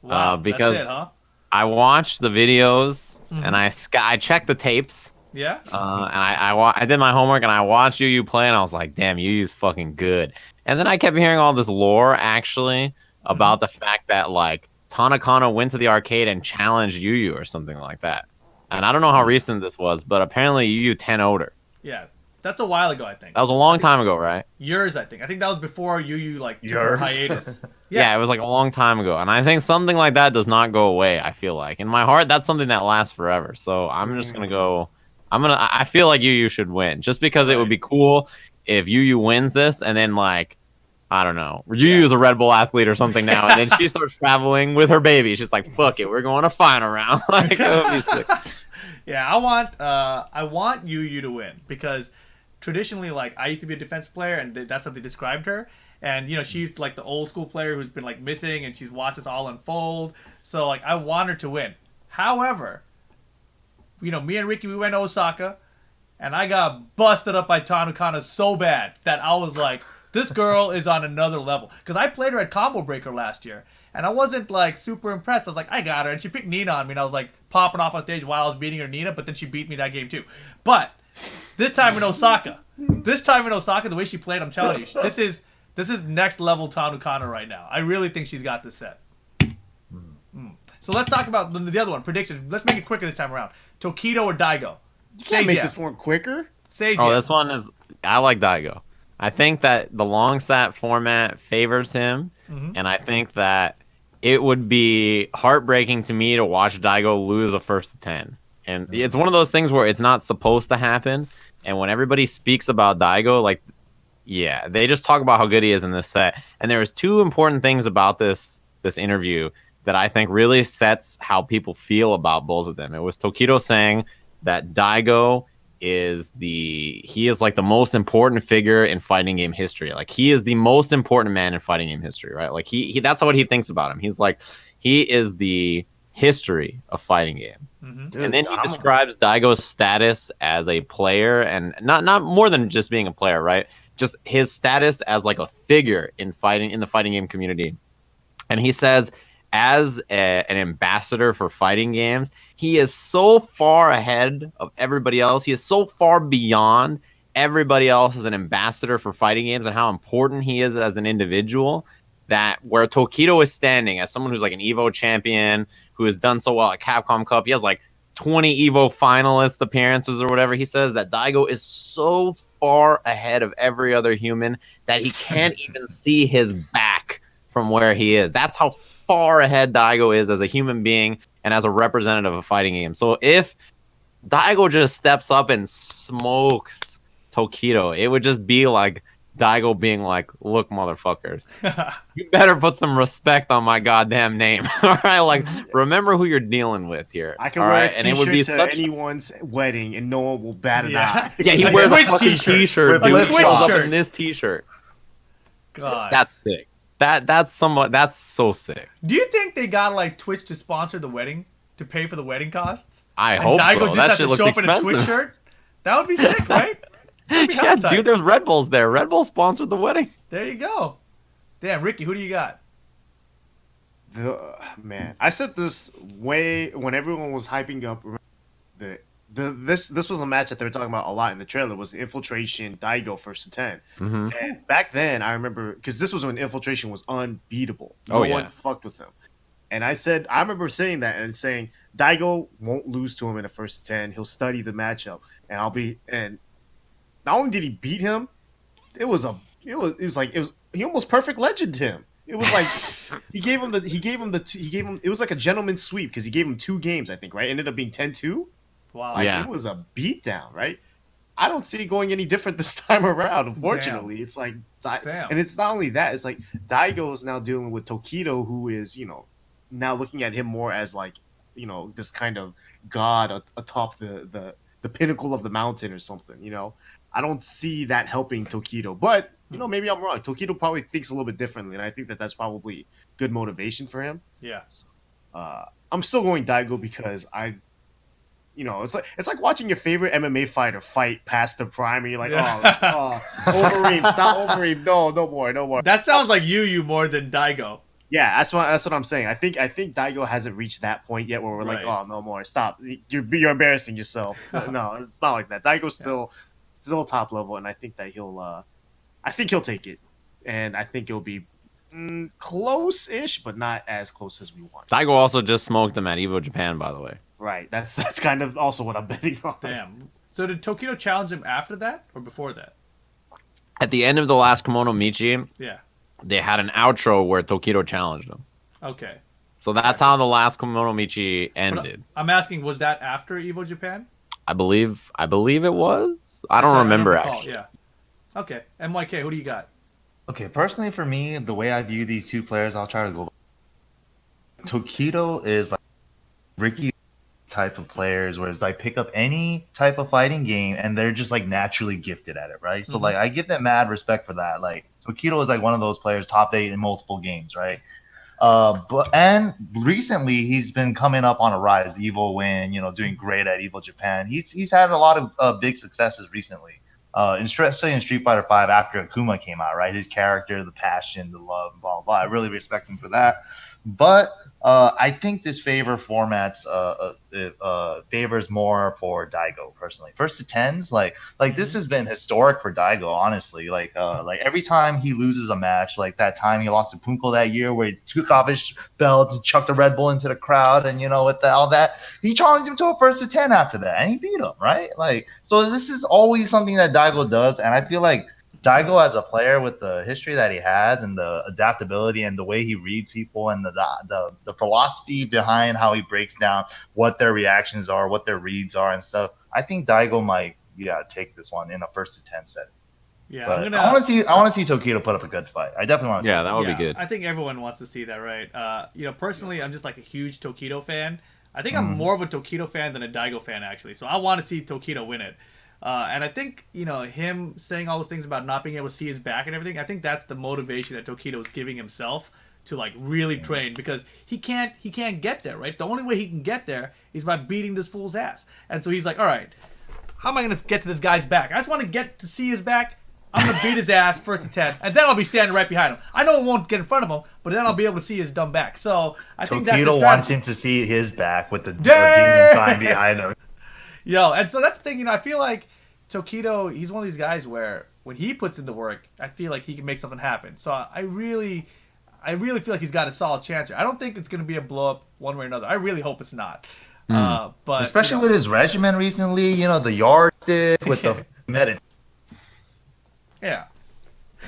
Wow, because that's it, huh? I watched the videos and I checked the tapes. Yeah. And I did my homework and I watched Yu Yu play and I was like, damn, Yu Yu's fucking good. And then I kept hearing all this lore actually about the fact that like Tanukana went to the arcade and challenged Yu Yu or something like that. And I don't know how recent this was, but apparently Yu Yu 10-0'd her. Yeah. That's a while ago, I think. That was a long time ago, right? Yours, I think. I think that was before Yu took her hiatus. Yeah, it was like a long time ago. And I think something like that does not go away, I feel like. In my heart, that's something that lasts forever. So I'm just going to go... I feel like Yu Yu should win. Just because it would be cool if Yu Yu wins this and then, like, I don't know. Yu Yu's a Red Bull athlete or something now. And then she starts traveling with her baby. She's like, fuck it. We're going to final round. Like, it would be sick. Yeah, I want Yu to win because... Traditionally, like, I used to be a defensive player, and that's how they described her. And, she's, like, the old school player who's been, like, missing, and she's watched this all unfold. So, like, I want her to win. However, me and Ricky, we went to Osaka, and I got busted up by Tanukana so bad that I was like, this girl is on another level. Because I played her at Combo Breaker last year, and I wasn't, like, super impressed. I was like, I got her. And she picked Nina on me, and I was, like, popping off on stage while I was beating her Nina, but then she beat me that game, too. But... This time in Osaka, the way she played, I'm telling you, this is next level Tanukana right now. I really think she's got this set. So let's talk about the other one, predictions. Let's make it quicker this time around. Tokido or Daigo? You can't make this one quicker. Oh, this one is... I like Daigo. I think that the long sat format favors him, and I think that it would be heartbreaking to me to watch Daigo lose a first to 10. And it's one of those things where it's not supposed to happen. And when everybody speaks about Daigo, like, yeah, they just talk about how good he is in this set. And there was two important things about this interview that I think really sets how people feel about both of them. It was Tokido saying that Daigo is like the most important figure in fighting game history. Like, he is the most important man in fighting game history, right? Like, he that's what he thinks about him. He's like, he is the history of fighting games. Dude, and then he describes Daigo's status as a player, and not more than just being a player, right? Just his status as like a figure in the fighting game community. And he says, as an ambassador for fighting games, he is so far ahead of everybody else. He is so far beyond everybody else as an ambassador for fighting games and how important he is as an individual, that where Tokido is standing as someone who's like an Evo champion, who has done so well at Capcom Cup. He has like 20 Evo finalist appearances or whatever. He says that Daigo is so far ahead of every other human that he can't even see his back from where he is. That's how far ahead Daigo is as a human being and as a representative of a fighting game. So if Daigo just steps up and smokes Tokido, it would just be like Daigo being like, "Look, motherfuckers, you better put some respect on my goddamn name." All right, like remember who you're dealing with here. I can all wear right? a And it would be t-shirt to such. anyone's wedding and no one will bat an Yeah. eye. Yeah, he A wears a Twitch fucking t-shirt. t-shirt, With dude. flip He shows up flops. in this t-shirt. God. That's sick. That's somewhat. That's so sick. Do you think they got like Twitch to sponsor the wedding to pay for the wedding costs? I And hope Daigo so. just That has shit to looks show up in a Twitch expensive. shirt? That would be sick, right? That'd be Yeah, hella tight. dude. There's Red Bulls there. Red Bull sponsored the wedding. There you go. Damn, Ricky, who do you got? Man, I said this way when everyone was hyping up. This was a match that they were talking about a lot in the trailer. Was the Infiltration Daigo first to 10. Mm-hmm. And back then, I remember because this was when Infiltration was unbeatable. No Oh, yeah. one fucked with him. And I remember saying that and saying Daigo won't lose to him in the first 10. He'll study the matchup, and not only did he beat him, he almost perfect legend him. It was like it was like a gentleman's sweep because he gave him 2 games, I think, right? It ended up being 10-2. Wow. Like, Yeah. It was a beatdown, right? I don't see it going any different this time around. Unfortunately, it's like, Damn. and it's not only that. It's like Daigo is now dealing with Tokido, who is now looking at him more as like this kind of god atop the pinnacle of the mountain or something. I don't see that helping Tokido, but maybe I'm wrong. Tokido probably thinks a little bit differently, and I think that that's probably good motivation for him. Yeah. I'm still going Daigo because it's like watching your favorite MMA fighter fight past their prime, and you're like, oh, Overeem, stop Overeem, no more. That sounds like you more than Daigo. Yeah, that's what I'm saying. I think Daigo hasn't reached that point yet where we're like, Right. oh, no more, stop, you're embarrassing yourself. No, it's not like that. Daigo's still top level, and I think that he'll take it, and I think it'll be close-ish, but not as close as we want. Daigo also just smoked them at Evo Japan, by the way. Right. That's kind of also what I'm betting on. Damn. So did Tokido challenge him after that or before that? At the end of the last Kemonomichi, Yeah. they had an outro where Tokido challenged him. Okay. So that's how the last Kemonomichi But ended. I'm asking, was that after Evo Japan? I believe it was. I don't remember recall. actually. Yeah. Okay. MYK, who do you got? Okay, personally for me, the way I view these 2 players, I'll try to go. Tokido is like Ricky type of players where it's like pick up any type of fighting game and they're just like naturally gifted at it, right? So like I give them mad respect for that. Like Tokido is like one of those players, top 8 in multiple games, right? But recently he's been coming up on a rise. Evo win, doing great at Evo Japan. He's had a lot of big successes recently. Especially in Street Fighter V after Akuma came out, right? His character, the passion, the love, blah blah blah. I really respect him for that. But I think this formats favors more for Daigo personally. First to 10s, like this has been historic for Daigo, honestly. Like every time he loses a match, like that time he lost to Punko that year where he took off his belt and chucked a Red Bull into the crowd, and with all that, he challenged him to a first to 10 after that, and he beat him, right? Like, so this is always something that Daigo does, and I feel like Daigo as a player with the history that he has and the adaptability and the way he reads people and the philosophy behind how he breaks down what their reactions are, what their reads are and stuff, I think Daigo might take this one in a first to 10 set. Yeah, But I want to see Tokido put up a good fight. I definitely want to see Yeah, that would be good. I think everyone wants to see that, right? Personally, I'm just like a huge Tokido fan. I think I'm more of a Tokido fan than a Daigo fan, actually. So I want to see Tokido win it. And I think, him saying all those things about not being able to see his back and everything, I think that's the motivation that Tokido is giving himself to like really train, because he can't get there, right? The only way he can get there is by beating this fool's ass. And so he's like, all right, how am I going to get to this guy's back? I just want to get to see his back. I'm going to beat his ass first to 10, and then I'll be standing right behind him. I know it won't get in front of him, but then I'll be able to see his dumb back. So I think that's his Tokido strategy. wants him to see his back with the demon sign behind him. Yo, and so that's the thing, I feel like Tokido, he's one of these guys where when he puts in the work, I feel like he can make something happen. So I really feel like he's got a solid chance here. I don't think it's going to be a blow up one way or another. I really hope it's not. But especially with his regimen recently, the yardstick with the medit. Yeah.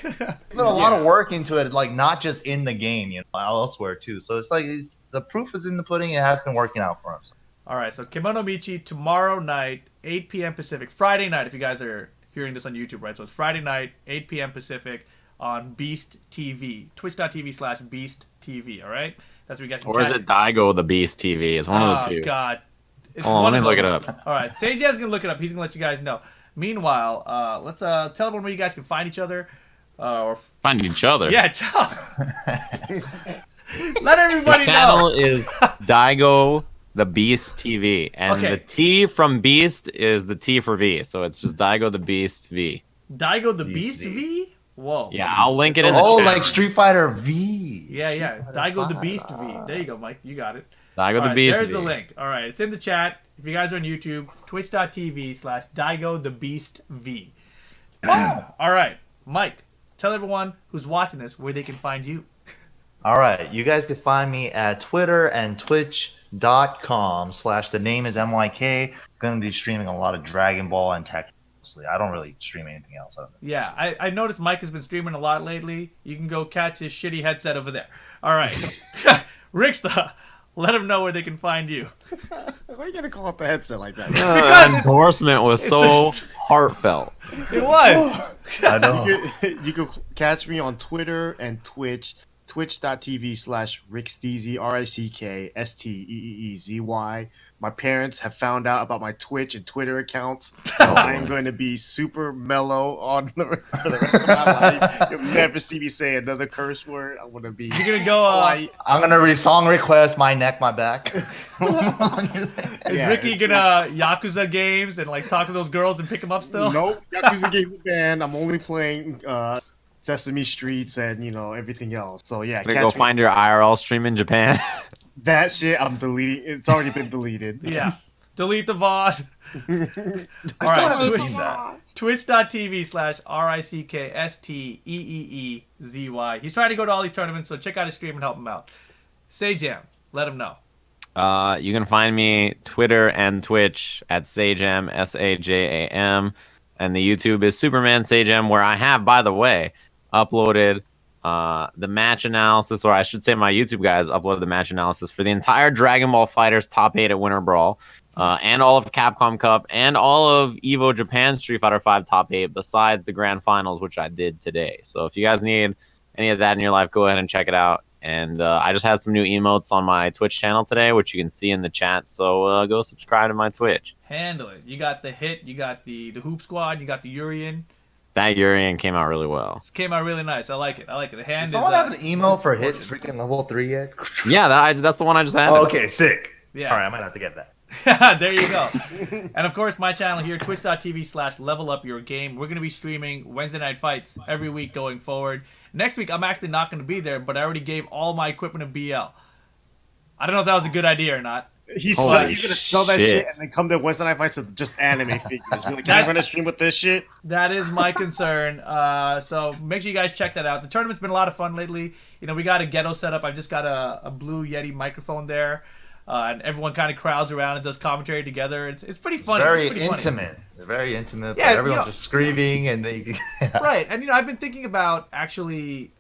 He's put a lot of work into it, like not just in the game, elsewhere too. So it's like the proof is in the pudding. It has been working out for him. So. All right, so Kemonomichi tomorrow night, 8 p.m. Pacific, Friday night if you guys are hearing this on YouTube, right? So it's Friday night, 8 p.m. Pacific on Beast TV, twitch.tv/Beast TV, all right? That's where you guys can Or is catch it Daigo the Beast TV? It's one of the two. Oh, God. It's Hold on, one let of me look those. it up. All right, Sajam's going to look it up. He's going to let you guys know. Meanwhile, let's tell everyone where you guys can find each other. Find each other. Yeah, tell. Let everybody The channel know. is Daigo the Beast TV, and Okay. the T from Beast is the T for V, so it's just Daigo the Beast V. Daigo the Beast Beast V? Whoa. Yeah, I'll link it in the Oh, chat. like Street Fighter V. Yeah. Daigo the Beast V. There you go, Mike. You got it. Daigo All the right, Beast there's V. the link. All right, it's in the chat. If you guys are on YouTube, twitch.tv/Daigo the Beast V. All right, Mike, tell everyone who's watching this where they can find you. All right, you guys can find me at Twitter and Twitch.com/ the name is MYK. Going to be streaming a lot of Dragon Ball and Tekken. I don't really stream anything else. Yeah, I noticed Mike has been streaming a lot lately. You can go catch his shitty headset over there. All right, Rickstah, let them know where they can find you. Why are you gonna call it the headset like that? Because The endorsement was so heartfelt. It was. I know. You can catch me on Twitter and Twitch, twitch.tv/Ricksteezy, RickSteezy. My parents have found out about my Twitch and Twitter accounts, so I'm going to be super mellow for the rest of my life. You'll never see me say another curse word. I'm going to be. You're going to go. polite. I'm going to read song request, my neck, my back. Is Yeah, Ricky it's gonna Yakuza games and like talk to those girls and pick them up still? Nope. Yakuza Game Band. I'm only playing Sesame Streets and everything else. So yeah, Gonna go find your IRL stream in Japan. that shit. I'm deleting. It's already been deleted. Yeah. Delete the VOD. I still right, haven't Twitch. seen that. Twitch.tv/RickSteezy. He's trying to go to all these tournaments, so check out his stream and help him out. Sajam, let him know. You can find me Twitter and Twitch at Sajam, Sajam, and the YouTube is Superman Sajam, where I have, by the way, uploaded the match analysis, or I should say my YouTube guys uploaded the match analysis for the entire Dragon Ball FighterZ Top 8 at Winter Brawl, and all of Capcom Cup, and all of EVO Japan Street Fighter 5 Top 8, besides the Grand Finals, which I did today. So if you guys need any of that in your life, go ahead and check it out. And I just had some new emotes on my Twitch channel today, which you can see in the chat. So go subscribe to my Twitch. Handle it. You got the hit, you got the Hoop Squad, you got the Urian. That Urian came out really well. It came out really nice. I like it. The hand Does is. someone have an emo for hits freaking level 3 yet? Yeah, that's the one I just had. Oh, okay, sick. Yeah. All right, I might have to get that. There you go. And of course, my channel here, twitch.tv/levelupyourgame. We're going to be streaming Wednesday night fights every week going forward. Next week, I'm actually not going to be there, but I already gave all my equipment to BL. I don't know if that was a good idea or not. He's Holy gonna sell that shit. shit and then come to Wednesday Night Fights with just anime figures. Be like, can I That's- run a stream with this shit? That is my concern. So make sure you guys check that out. The tournament's been a lot of fun lately. We got a ghetto set up. I've just got a Blue Yeti microphone there. And everyone kind of crowds around and does commentary together. It's pretty funny. Very it's pretty funny. intimate. Very intimate. Yeah, Everyone's just screaming and they. Right, and I've been thinking about actually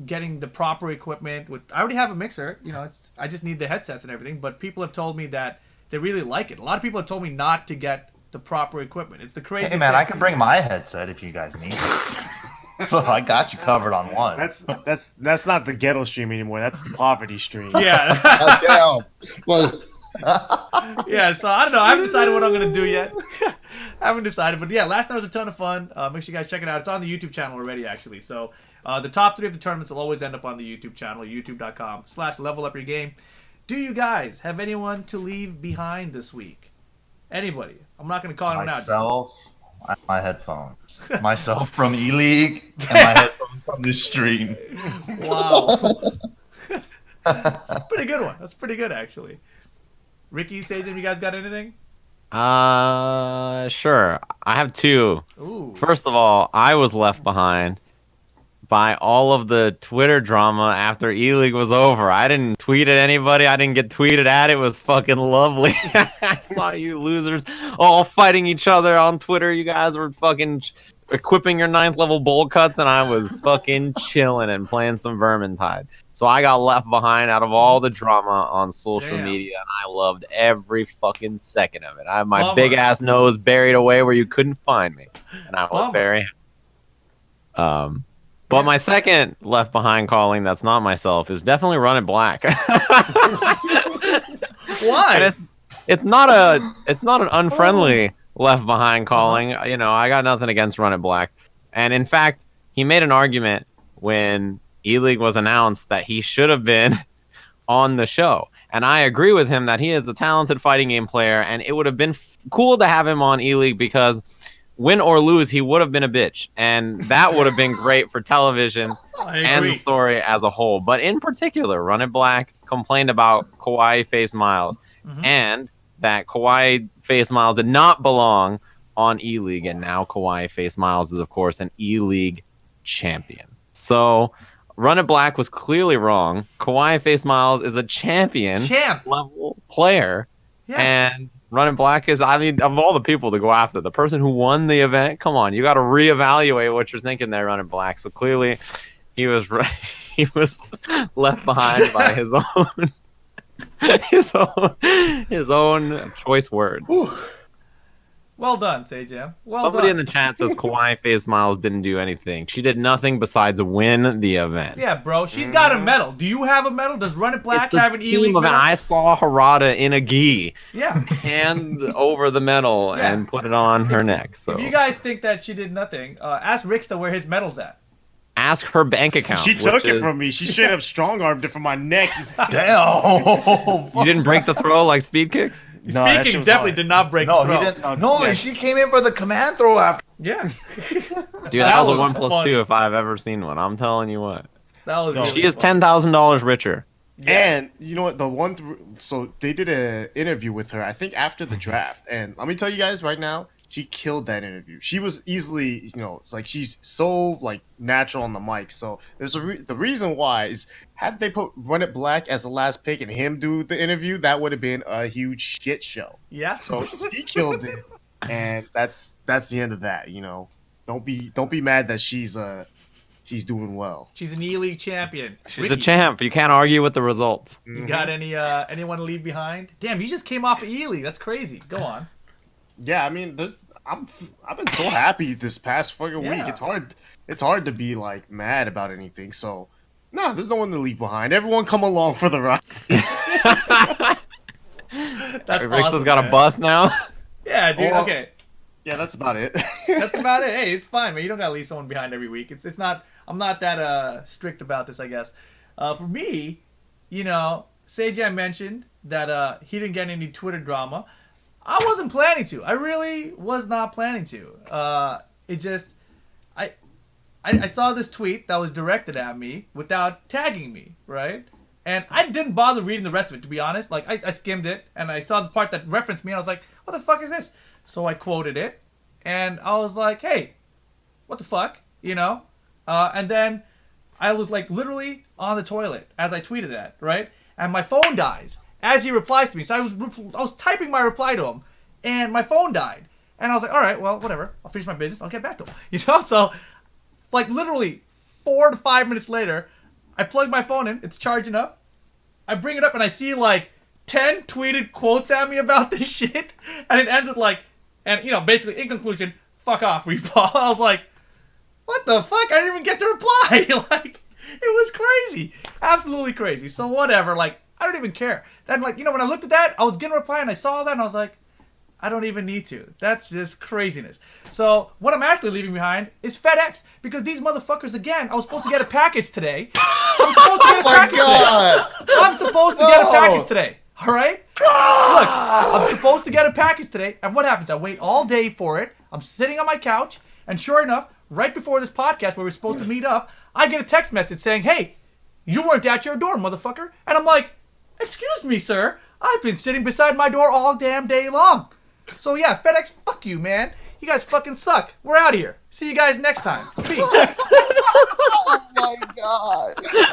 getting the proper equipment. I already have a mixer. I just need the headsets and everything. But people have told me that they really like it. A lot of people have told me not to get the proper equipment. It's the craziest. Hey man, thing. I can bring my headset if you guys need it. So I got you covered on one. That's not the ghetto stream anymore. That's the poverty stream. Yeah. Damn. Well, Yeah, so I don't know. I haven't decided what I'm going to do yet. I haven't decided. But yeah, last night was a ton of fun. Make sure you guys check it out. It's on the YouTube channel already, actually. So the top 3 of the tournaments will always end up on the YouTube channel, youtube.com/levelupyourgame. Do you guys have anyone to leave behind this week? Anybody? I'm not going to call anyone out. myself, and my headphones. Myself from Eleague, and my headphones from this stream. Wow. That's a pretty good one. That's pretty good, actually. Ricky, Sajam, you guys got anything? Sure. I have 2. Ooh. First of all, I was left behind by all of the Twitter drama after E-League was over. I didn't tweet at anybody. I didn't get tweeted at. It was fucking lovely. I saw you losers all fighting each other on Twitter. You guys were fucking equipping your 9th level bowl cuts, and I was fucking chilling and playing some Vermintide. So I got left behind out of all the drama on social Damn. media, and I loved every fucking second of it. I had my Bummer. big ass nose buried away where you couldn't find me, and I was Bummer. very but my second left behind calling that's not myself is definitely Run It Black. Why? And it's not an unfriendly left behind calling. You know, I got nothing against Run It Black. And in fact, he made an argument when E-League was announced that he should have been on the show. And I agree with him that he is a talented fighting game player, and it would have been cool to have him on E-League because win or lose, he would have been a bitch. And that would have been great for television and the story as a whole. But in particular, Run It Black complained about Kawaii Face Miles and that Kawaii Face Miles did not belong on E-League. And now Kawaii Face Miles is, of course, an E-League champion. So Run It Black was clearly wrong. Kawaii Face Miles is a champ level player. Yeah. And Run It Black is, I mean, of all the people to go after, the person who won the event, come on, you got to reevaluate what you're thinking there, Run It Black. So clearly he was he was left behind by his own his own choice words. Well done, Sajam. Well Somebody done. in the chat says Kawaii Face Miles didn't do anything. She did nothing besides win the event. Yeah, bro. She's got a medal. Do you have a medal? Does Run It Black have an E-League medal? I saw Harada in a gi. Yeah. Hand over the medal and put it on her neck. So if you guys think that she did nothing, ask Rickstah where his medal's at. Ask her bank account. She took it from me. She straight up strong-armed it from my neck. Damn. You didn't break the throw like speed kicks? No, that shit Speaking was definitely hard. did not break No, the he throw. didn't. No, she came in for the command throw after. Yeah. Dude, that was a 1+2 funny. if I've ever seen one. I'm telling you what. That was really She is funny. $10,000 richer. And you know what? So they did an interview with her, I think, after the draft. And let me tell you guys right now, she killed that interview. She was easily, you know, it's like she's so like natural on the mic. So there's the reason why is had they put Run It Black as the last pick and him do the interview, that would have been a huge shit show. Yeah. So she killed it, and that's the end of that. You know, don't be mad that she's doing well. She's an E-League champion. She's Ricky, a champ. You can't argue with the results. You got anyone to leave behind? Damn, you just came off of E-League. That's crazy. Go on. Yeah, I mean, I've been so happy this past fucking week. It's hard to be like mad about anything. So, no, there's no one to leave behind. Everyone come along for the ride. That's Rickstah's awesome, got a man. bus now. Yeah, dude. Oh, Okay. Yeah, that's about it. That's about it. Hey, it's fine, man. You don't gotta leave someone behind every week. It's not. I'm not that strict about this, I guess. For me, you know, Sajam mentioned that he didn't get any Twitter drama. I wasn't planning to. I really was not planning to. It just, I saw this tweet that was directed at me without tagging me, right? And I didn't bother reading the rest of it, to be honest. Like, I skimmed it, and I saw the part that referenced me, and I was like, what the fuck is this? So I quoted it, and I was like, hey, what the fuck? You know? And then I was, like, literally on the toilet as I tweeted that, right? And my phone dies as he replies to me. So I was typing my reply to him, and my phone died. And I was like, all right, well, whatever. I'll finish my business. I'll get back to him. You know? So, like, literally 4 to 5 minutes later, I plug my phone in. It's charging up. I bring it up, and I see, like, 10 tweeted quotes at me about this shit. And it ends with, like, and, you know, basically, in conclusion, fuck off, Repaul. I was like, what the fuck? I didn't even get to reply. Like, it was crazy. Absolutely crazy. So, whatever. Like, I don't even care. Then, like, you know, when I looked at that, I was getting a reply, and I saw that, and I was like, I don't even need to. That's just craziness. So, what I'm actually leaving behind is FedEx. Because these motherfuckers, again, I was supposed to get a package today. I'm supposed to get a package today. I'm supposed to get a package today. All right? Look, I'm supposed to get a package today. And what happens? I wait all day for it. I'm sitting on my couch. And sure enough, right before this podcast where we're supposed to meet up, I get a text message saying, hey, you weren't at your door, motherfucker. And I'm like, excuse me, sir. I've been sitting beside my door all damn day long. So yeah, FedEx, fuck you, man. You guys fucking suck. We're out of here. See you guys next time. Peace. Oh my god.